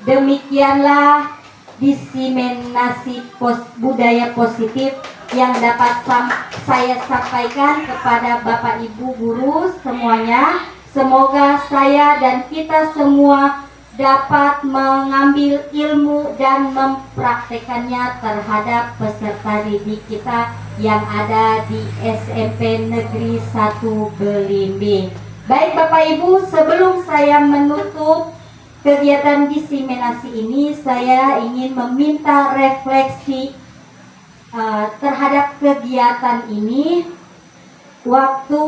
Demikianlah diseminasi budaya positif yang dapat saya sampaikan kepada Bapak Ibu guru semuanya. Semoga saya dan kita semua dapat mengambil ilmu dan mempraktekannya terhadap peserta didik kita yang ada di SMP Negeri 1 Belimbing. Baik Bapak Ibu, sebelum saya menutup kegiatan diseminasi ini, saya ingin meminta refleksi terhadap kegiatan ini. Waktu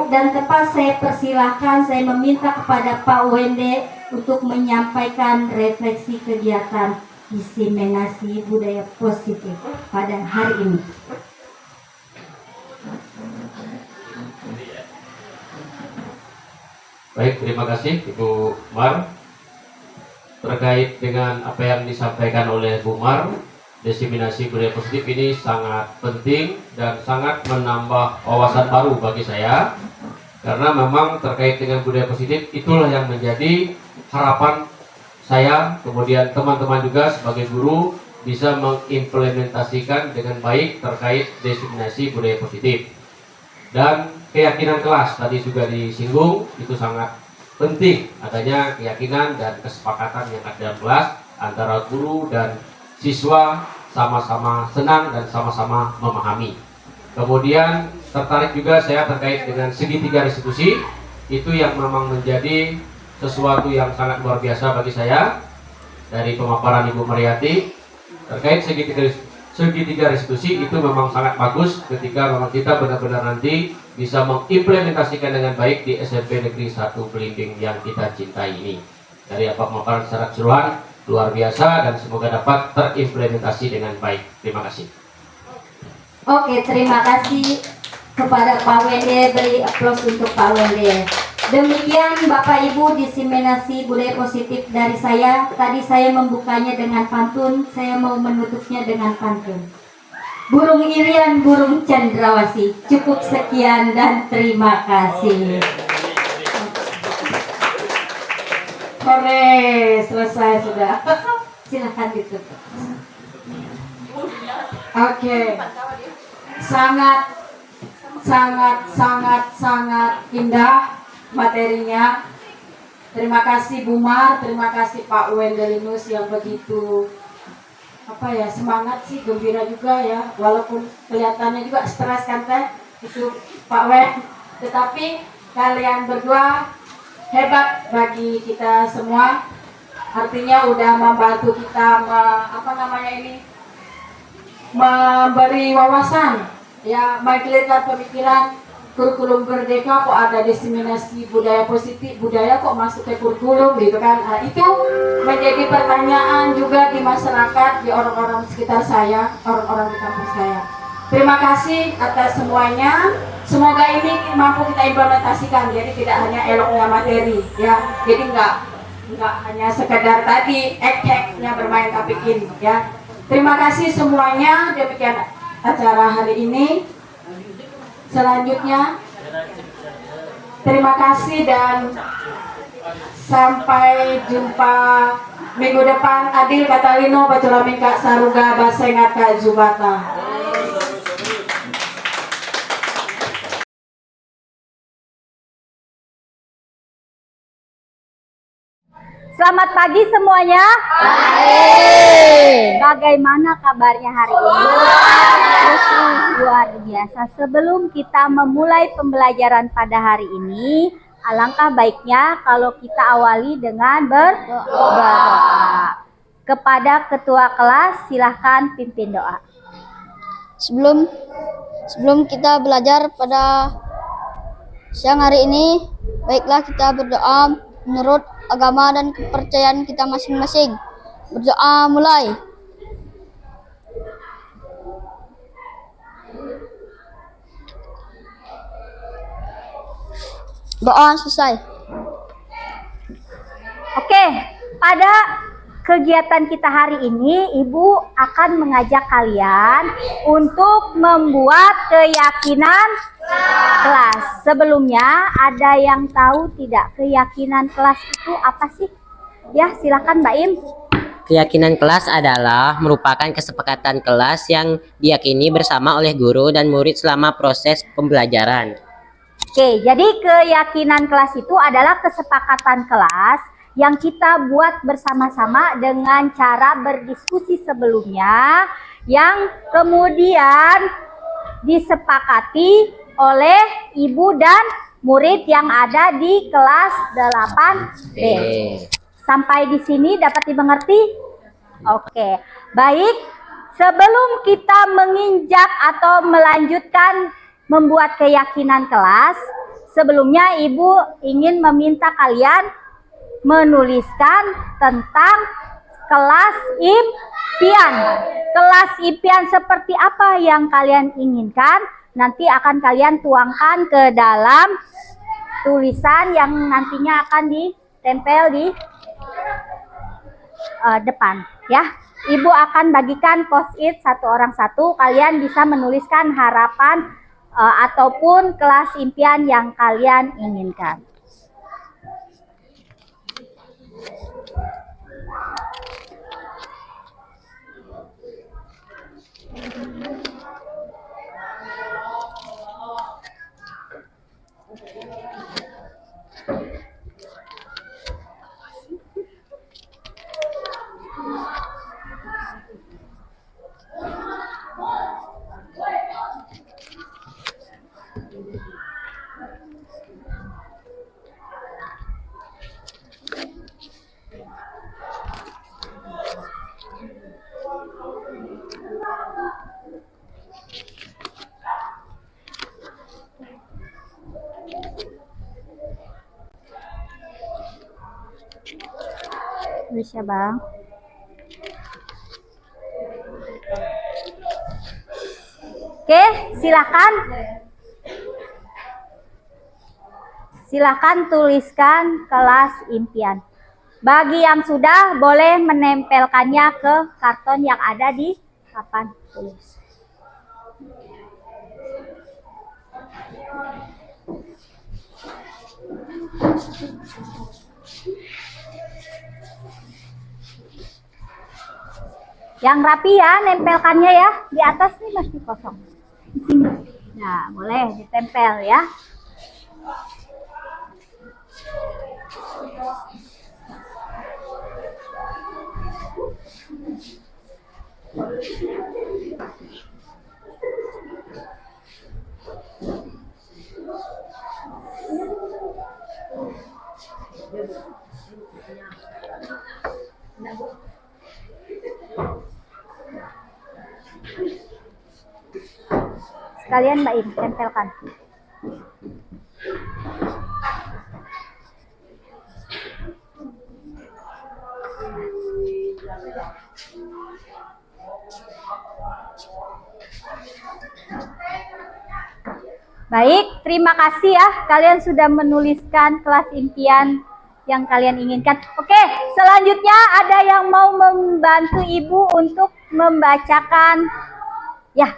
dan tempat saya persilahkan, saya meminta kepada Pak Wende untuk menyampaikan refleksi kegiatan diseminasi budaya positif pada hari ini. Baik, terima kasih Ibu Mar. Terkait dengan apa yang disampaikan oleh Bu Mar, diseminasi budaya positif ini sangat penting dan sangat menambah wawasan baru bagi saya, karena memang terkait dengan budaya positif itulah yang menjadi harapan saya, kemudian teman-teman juga sebagai guru bisa mengimplementasikan dengan baik terkait diseminasi budaya positif. Dan keyakinan kelas tadi juga disinggung, itu sangat penting adanya keyakinan dan kesepakatan yang ada dalam kelas antara guru dan siswa sama-sama senang dan sama-sama memahami. Kemudian tertarik juga saya terkait dengan segitiga restitusi, itu yang memang menjadi sesuatu yang sangat luar biasa bagi saya dari pemaparan Ibu Mariati terkait segitiga restitusi. Itu memang sangat bagus ketika memang kita benar-benar nanti bisa mengimplementasikan dengan baik di SMP Negeri 1 Belimbing yang kita cintai ini. Dari pemaparan secara keseluruhan luar biasa dan semoga dapat terimplementasi dengan baik. Terima kasih. Oke, terima kasih kepada Pak Wende. Beri aplaus untuk Pak Wende. Demikian Bapak Ibu diseminasi budaya positif dari saya. Tadi saya membukanya dengan pantun, saya mau menutupnya dengan pantun. Burung irian, burung cendrawasih. Cukup sekian dan terima kasih. Oke, selesai sudah. Silakan ditutup. Oke. Sangat indah materinya. Terima kasih Bu Mar, terima kasih Pak Wendelinus yang begitu semangat sih, gembira juga ya, walaupun kelihatannya juga stres kan teh itu Pak Wen, tetapi kalian berdua hebat bagi kita semua, artinya udah membantu kita memberi wawasan ya, menggelikan pemikiran kurikulum Merdeka kok ada diseminasi budaya positif, budaya kok masuk ke kurikulum gitu kan. Nah, itu menjadi pertanyaan juga di masyarakat, di orang-orang sekitar saya, orang-orang di kampus saya. Terima kasih atas semuanya. Semoga ini mampu kita implementasikan, jadi tidak hanya eloknya materi ya, jadi nggak hanya sekedar tadi ek-eknya bermain tapikin ya. Terima kasih semuanya, demikian acara hari ini. Selanjutnya terima kasih dan sampai jumpa minggu depan. Adil Katalino Baculamin Kak Saruga Basengat Kak Jubata. Selamat pagi semuanya. Baik. Bagaimana kabarnya hari ini? Luar biasa. Sebelum kita memulai pembelajaran pada hari ini, alangkah baiknya kalau kita awali dengan berdoa. Kepada ketua kelas, silahkan pimpin doa. Sebelum kita belajar pada siang hari ini, baiklah kita berdoa menurut agama dan kepercayaan kita masing-masing. Berdoa mulai. Doa selesai. Oke, pada kegiatan kita hari ini, Ibu akan mengajak kalian untuk membuat keyakinan kelas. Sebelumnya, ada yang tahu tidak keyakinan kelas itu apa sih? Ya, silakan Mbak Im. Keyakinan kelas adalah merupakan kesepakatan kelas yang diyakini bersama oleh guru dan murid selama proses pembelajaran. Oke, jadi keyakinan kelas itu adalah kesepakatan kelas yang kita buat bersama-sama dengan cara berdiskusi sebelumnya, yang kemudian disepakati oleh ibu dan murid yang ada di kelas 8B. Sampai di sini dapat dimengerti? Oke, baik. Sebelum kita menginjak atau melanjutkan membuat keyakinan kelas, sebelumnya Ibu ingin meminta kalian menuliskan tentang kelas impian. Kelas impian seperti apa yang kalian inginkan, nanti akan kalian tuangkan ke dalam tulisan yang nantinya akan ditempel di depan ya. Ibu akan bagikan post-it satu orang satu. Kalian bisa menuliskan harapan ataupun kelas impian yang kalian inginkan. Tulis ya Bang. Oke, silakan tuliskan kelas impian. Bagi yang sudah, boleh menempelkannya ke karton yang ada di papan tulis. Yang rapi ya, nempelkannya ya. Di atas nih masih kosong. Nah, boleh ditempel ya. Sekalian Mbak Im, tempelkan. Baik, terima kasih ya. Kalian sudah menuliskan kelas impian yang kalian inginkan. Oke, selanjutnya ada yang mau membantu Ibu untuk membacakan. Ya,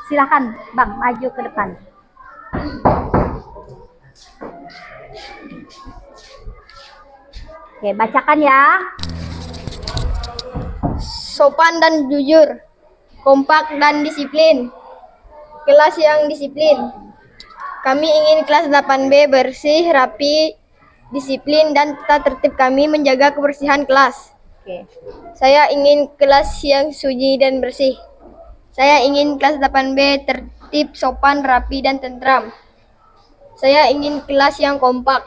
silakan Bang, maju ke depan. Oke, bacakan ya. Sopan dan jujur, kompak dan disiplin. Kelas yang disiplin. Kami ingin kelas 8B bersih, rapi, disiplin, dan tata tertib. Kami menjaga kebersihan kelas. Oke. Saya ingin kelas yang sunyi dan bersih. Saya ingin kelas 8B tertib, sopan, rapi, dan tentram. Saya ingin kelas yang kompak.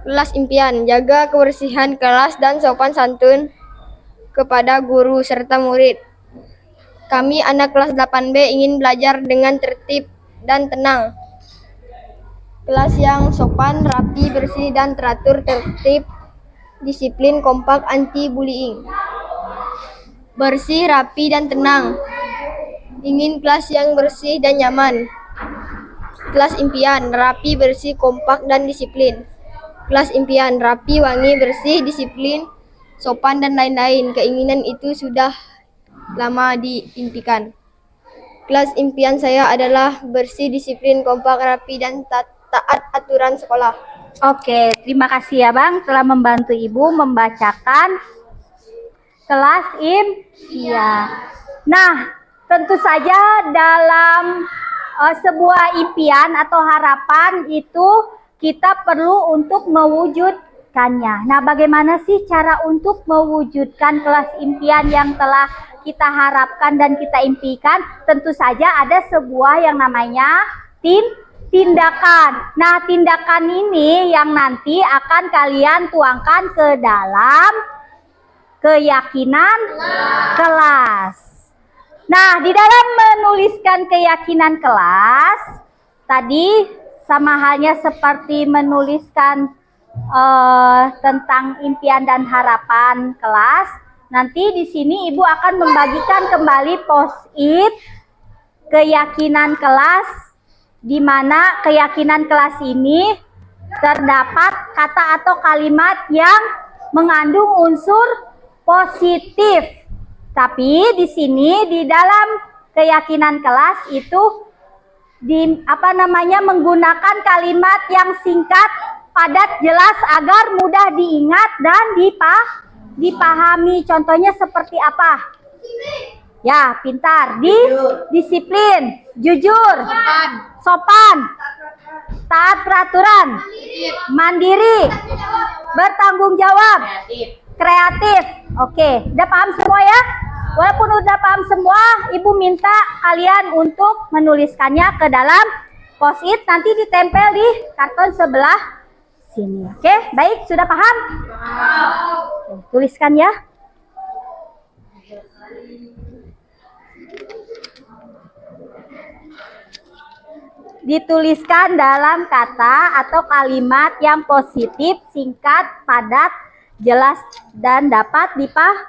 Kelas impian, jaga kebersihan kelas dan sopan santun kepada guru serta murid. Kami anak kelas 8B ingin belajar dengan tertib dan tenang. Kelas yang sopan, rapi, bersih, dan teratur, tertib, disiplin, kompak, anti-bullying. Bersih, rapi, dan tenang. Ingin kelas yang bersih dan nyaman. Kelas impian, rapi, bersih, kompak, dan disiplin. Kelas impian, rapi, wangi, bersih, disiplin, sopan, dan lain-lain. Keinginan itu sudah lama diimpikan. Kelas impian saya adalah bersih, disiplin, kompak, rapi, dan taat aturan sekolah. Oke, terima kasih ya Bang telah membantu Ibu membacakan kelas impian. Nah, tentu saja dalam sebuah impian atau harapan itu kita perlu untuk mewujudkannya. Nah, bagaimana sih cara untuk mewujudkan kelas impian yang telah kita harapkan dan kita impikan? Tentu saja ada sebuah yang namanya tindakan. Nah, tindakan ini yang nanti akan kalian tuangkan ke dalam keyakinan kelas. Nah, di dalam menuliskan keyakinan kelas, tadi sama halnya seperti menuliskan tentang impian dan harapan kelas. Nanti di sini Ibu akan membagikan kembali post-it keyakinan kelas, di mana keyakinan kelas ini terdapat kata atau kalimat yang mengandung unsur positif. Tapi di sini di dalam keyakinan kelas itu menggunakan kalimat yang singkat, padat, jelas agar mudah diingat dan dipahami. Contohnya seperti apa? Ya, pintar, disiplin, jujur, sopan, taat peraturan, mandiri, bertanggung jawab, kreatif. Oke, udah paham semua ya? Walaupun udah paham semua, Ibu minta kalian untuk menuliskannya ke dalam post-it, nanti ditempel di karton sebelah sini. Oke, baik, sudah paham? Oke, tuliskan ya. Dituliskan dalam kata atau kalimat yang positif, singkat, padat, jelas, dan dapat dipahami.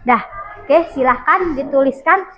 Dah, oke, silahkan dituliskan.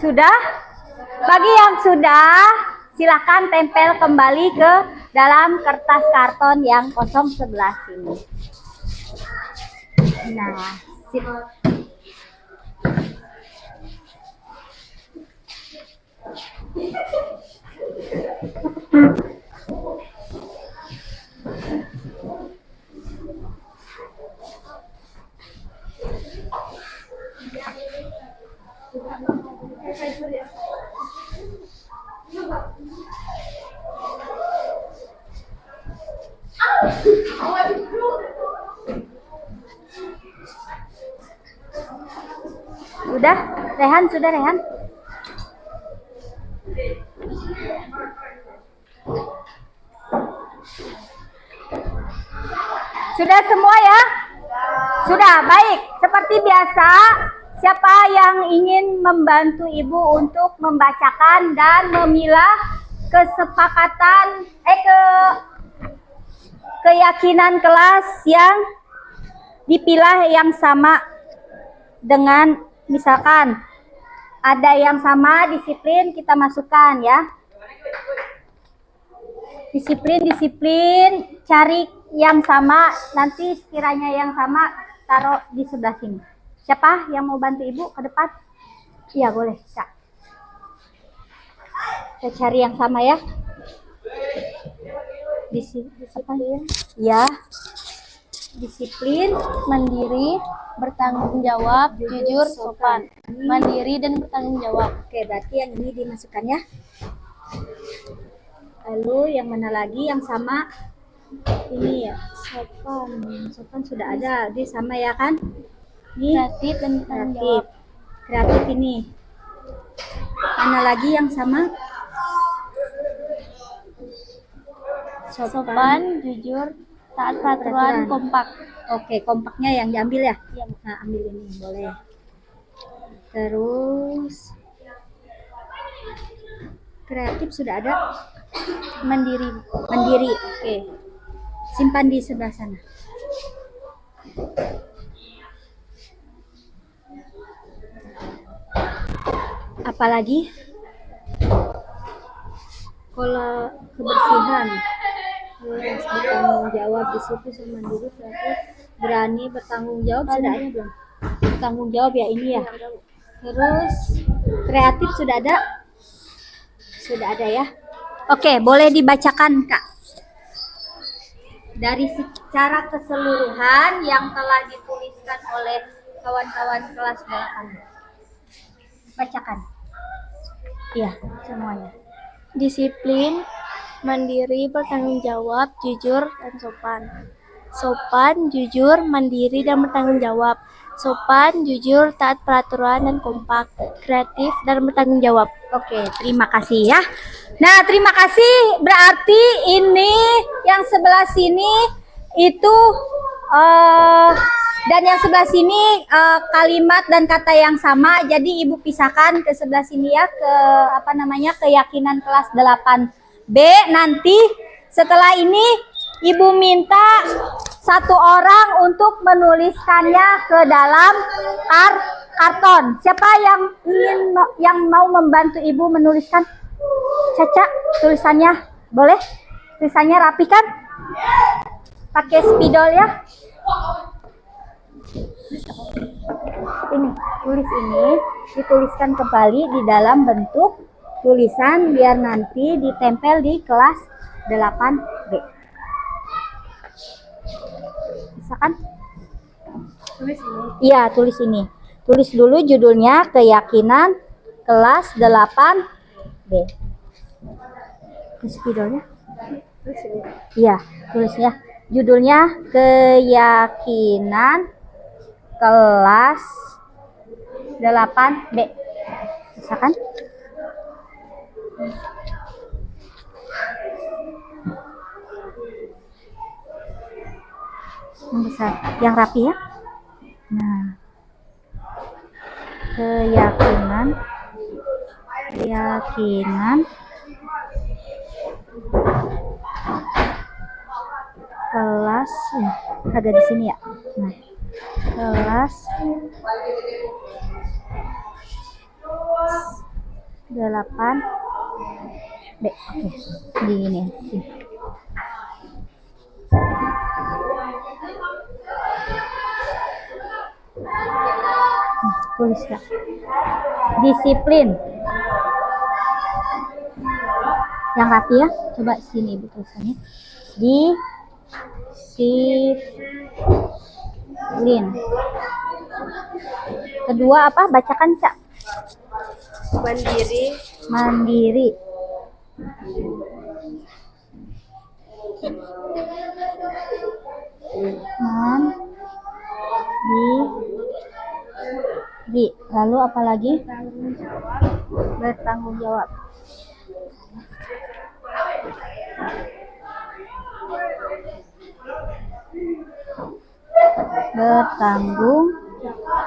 Sudah? Bagi yang sudah, silakan tempel kembali ke dalam kertas karton yang kosong sebelah sini. Nah, sip. Sudah, Rehan, sudah Rehan. Sudah semua ya? Sudah, baik. Seperti biasa, siapa yang ingin membantu Ibu untuk membacakan dan memilah kesepakatan keyakinan kelas yang dipilah yang sama dengan misalkan ada yang sama disiplin, kita masukkan ya. Disiplin, cari yang sama, nanti sekiranya yang sama taruh di sebelah sini. Siapa yang mau bantu Ibu ke depan? Iya, boleh, Kak. Kita cari yang sama ya. Disiplin. Ya. Disiplin, mandiri, bertanggung jawab, jujur, sopan. Mandiri dan bertanggung jawab. Oke, berarti yang ini dimasukkan ya. Lalu yang mana lagi yang sama? Ini ya, sopan. Sopan sudah ada, jadi sama ya kan? Ini kreatif dan bertanggung jawab. Kreatif ini. Mana lagi yang sama? Sopan, jujur, taat peraturan, kompak. Oke, kompaknya yang diambil ya? Iya. Nah, ambil ini, boleh. Terus kreatif sudah ada. Mandiri, oke. Simpan di sebelah sana. Apalagi kalau kebersihan harus bertanggung jawab, disiplin mandiri, kreatif, berani bertanggung jawab. Sudah ada belum? Bertanggung jawab ya ini ya. Terus kreatif sudah ada? Sudah ada ya. Oke, boleh dibacakan Kak. Dari secara keseluruhan yang telah dituliskan oleh kawan-kawan kelas 8. Bacakan. Iya, semuanya. Disiplin, mandiri, bertanggung jawab, jujur, dan sopan. Sopan, jujur, mandiri, dan bertanggung jawab. Sopan, jujur, taat peraturan, dan kompak. Kreatif, dan bertanggung jawab. Oke, terima kasih ya. Nah, terima kasih. Berarti ini yang sebelah sini itu dan yang sebelah sini kalimat dan kata yang sama. Jadi Ibu pisahkan ke sebelah sini ya, ke keyakinan kelas 8B. Nanti setelah ini Ibu minta satu orang untuk menuliskannya ke dalam karton. Siapa yang mau membantu Ibu menuliskan? Caca, tulisannya boleh? Tulisannya rapi kan? Pakai spidol ya. Ini, tulis ini, dituliskan kembali di dalam bentuk tulisan biar nanti ditempel di kelas 8B. Bisa kan? Tulis ini. Iya, tulis ini. Tulis dulu judulnya keyakinan kelas 8B. Tulis spidolnya. Iya, tulisnya. Judulnya keyakinan kelas 8B. Bisa kan? Yang besar, yang rapi ya. Nah, keyakinan kelas ada di sini ya. Nah, kelas 8B. Oke, di ini. Tulis ya. Disiplin. Yang rapi ya. Coba sini Ibu tulisannya. Disiplin. Kedua apa? Bacakan, Cak. Mandiri, Mandiri. Mandiri. Lalu apa lagi? Bertanggung jawab. Bertanggung jawab.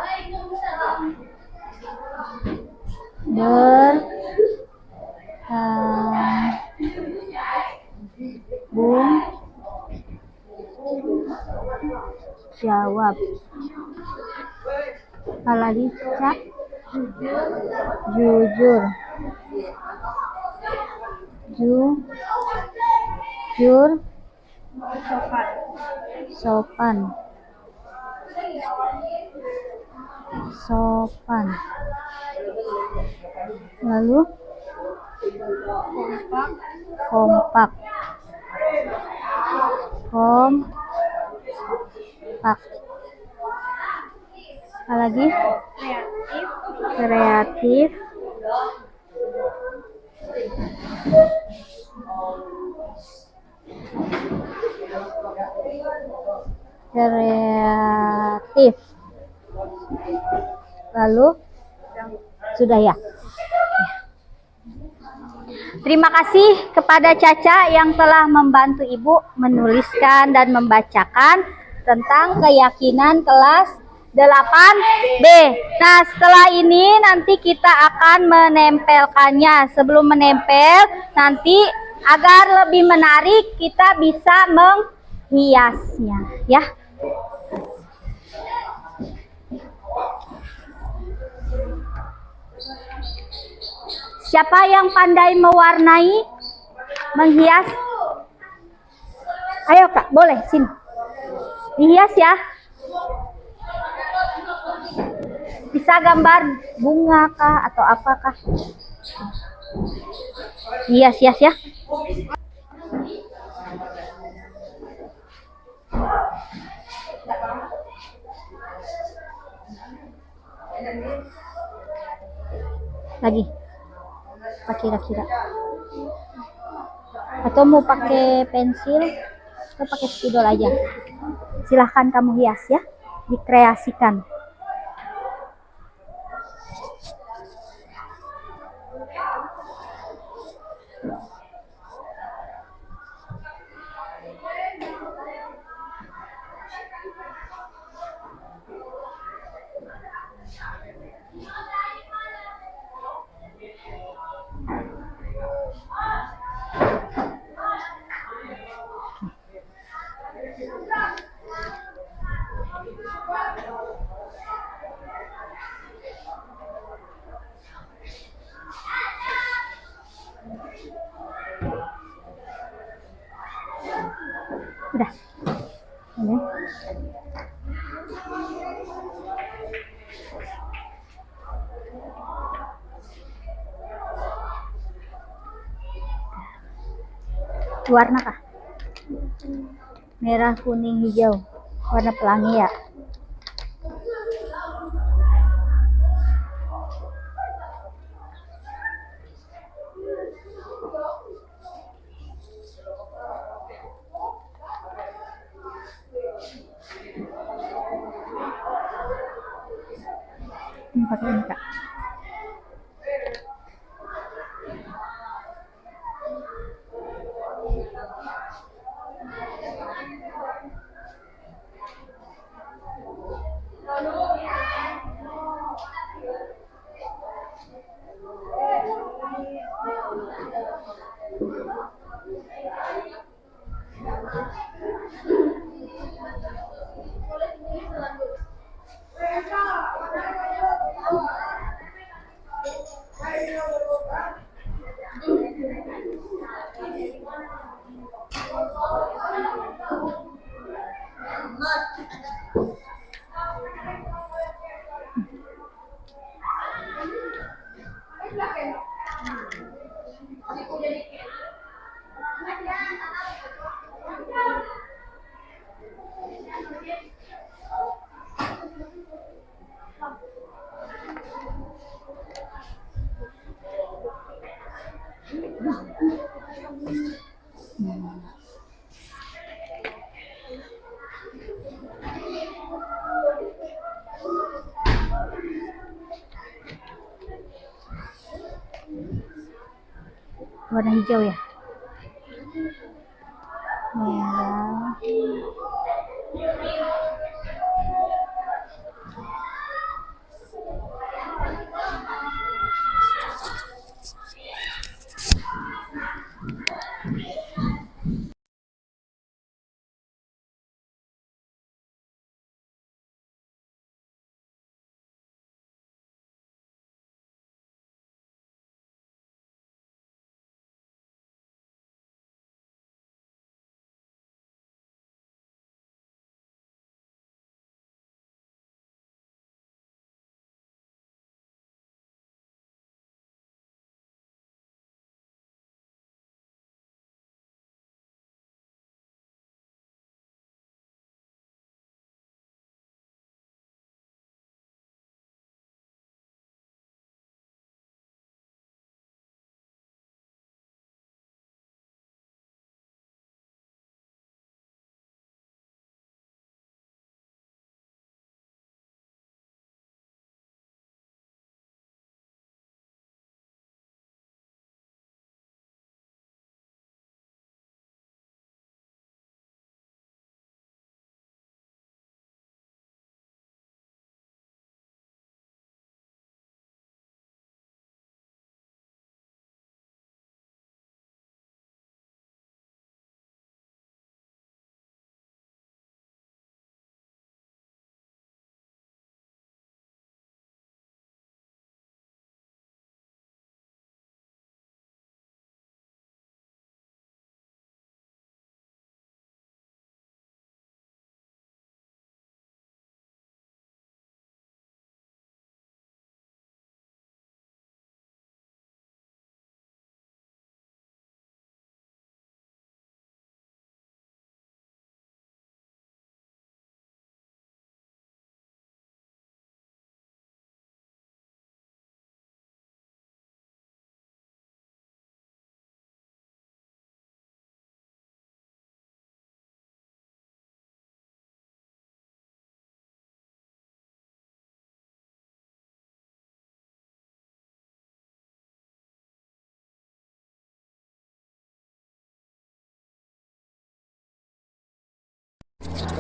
Apalagi Cak? Jujur. Sopan. Lalu kompak. Apalagi? Kreatif. Lalu sudah ya. Terima kasih kepada Caca yang telah membantu Ibu menuliskan dan membacakan tentang keyakinan kelas 8B. Nah, setelah ini nanti kita akan menempelkannya. Sebelum menempel, nanti agar lebih menarik kita bisa menghiasnya, ya. Siapa yang pandai mewarnai, menghias? Ayo Kak, boleh sini. Dihias ya. Bisa gambar bunga kah atau apakah? Hias ya. Lagi pakai kira-kira atau mau pakai pensil atau pakai spidol aja, silahkan kamu hias ya, dikreasikan. Udah. Ini. Warna kah? Merah, kuning, hijau. Warna pelangi ya. Ini pakai ini Kak. Warna hijau ya. Merah.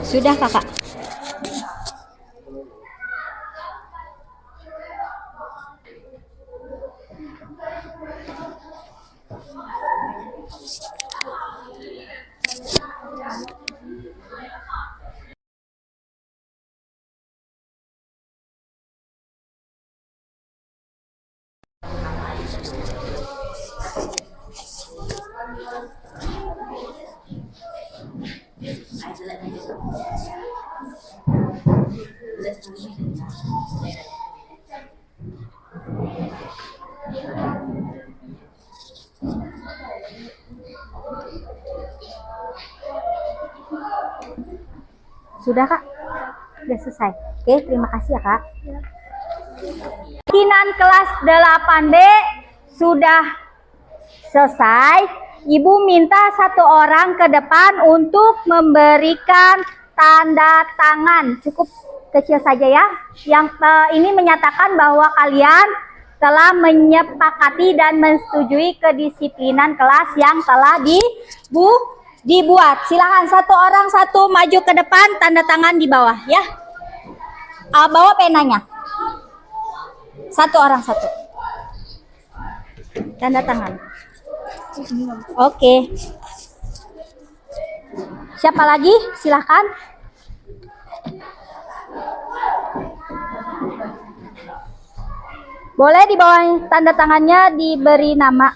Sudah, Kakak. Sudah, Kak? Sudah selesai. Oke, terima kasih ya, Kak. Keyakinan kelas 8B sudah selesai. Ibu minta satu orang ke depan untuk memberikan tanda tangan. Cukup kecil saja ya. Yang ini menyatakan bahwa kalian telah menyepakati dan menyetujui kedisiplinan kelas yang telah dibuat. Silahkan satu orang satu maju ke depan, tanda tangan di bawah ya. Bawa penanya. Satu orang satu. Tanda tangan. Oke. Siapa lagi? Silahkan. Boleh di bawah tanda tangannya diberi nama.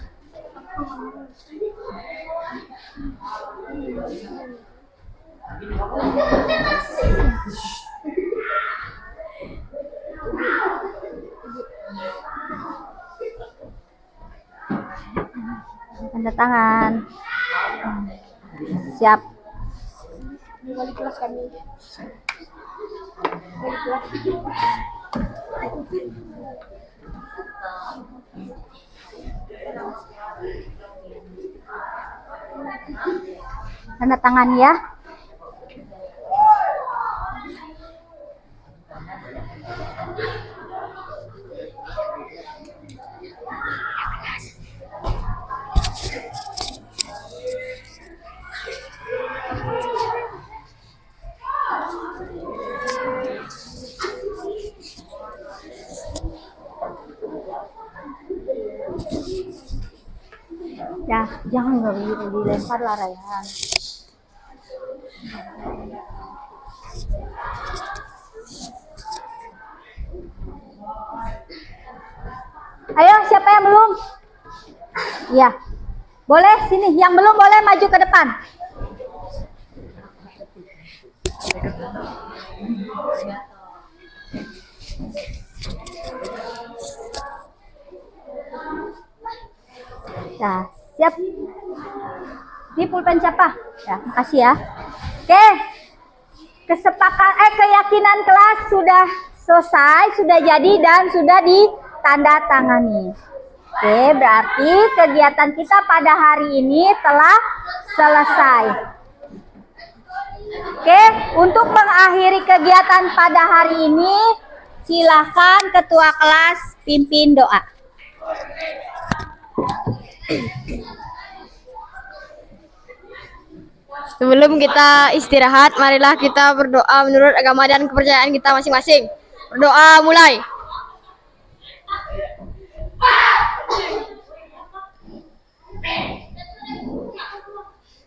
Tanda tangan. Siap. Wali kelas kami. Wali kelas. Tanda tangan ya. Ya, jangan dilempar lah Rayhan. Ayo, siapa yang belum? Ya, boleh sini. Yang belum boleh maju ke depan. Nah, siap. Ini pulpen siapa? Ya, makasih ya. Oke. Keyakinan kelas sudah selesai, sudah jadi dan sudah ditandatangani. Oke, berarti kegiatan kita pada hari ini telah selesai. Oke, untuk mengakhiri kegiatan pada hari ini, silakan ketua kelas pimpin doa. Sebelum kita istirahat, marilah kita berdoa menurut agama dan kepercayaan kita masing-masing. Berdoa mulai.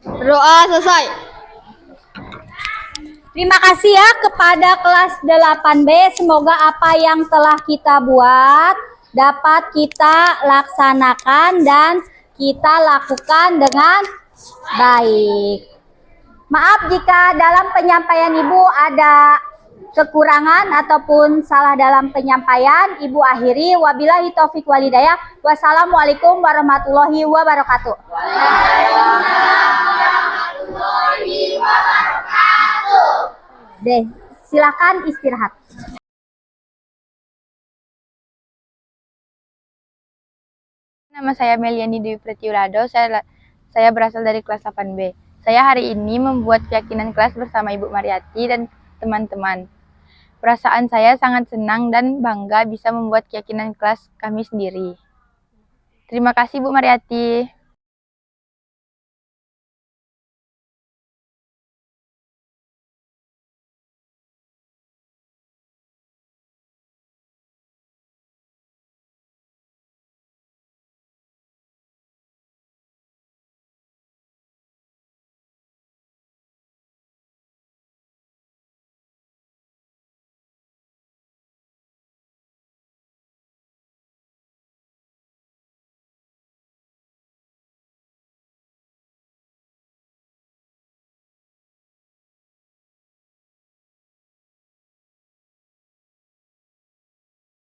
Berdoa selesai. Terima kasih ya kepada kelas 8B. Semoga apa yang telah kita buat dapat kita laksanakan dan kita lakukan dengan baik. Maaf jika dalam penyampaian Ibu ada kekurangan ataupun salah dalam penyampaian. Ibu akhiri. Wabillahi taufik walhidayah. Wassalamualaikum warahmatullahi wabarakatuh. Deh, silakan istirahat. Nama saya Meliani Dewi Pretiulado. Saya berasal dari kelas 8B. Saya hari ini membuat keyakinan kelas bersama Ibu Mariati dan teman-teman. Perasaan saya sangat senang dan bangga bisa membuat keyakinan kelas kami sendiri. Terima kasih Bu Mariati.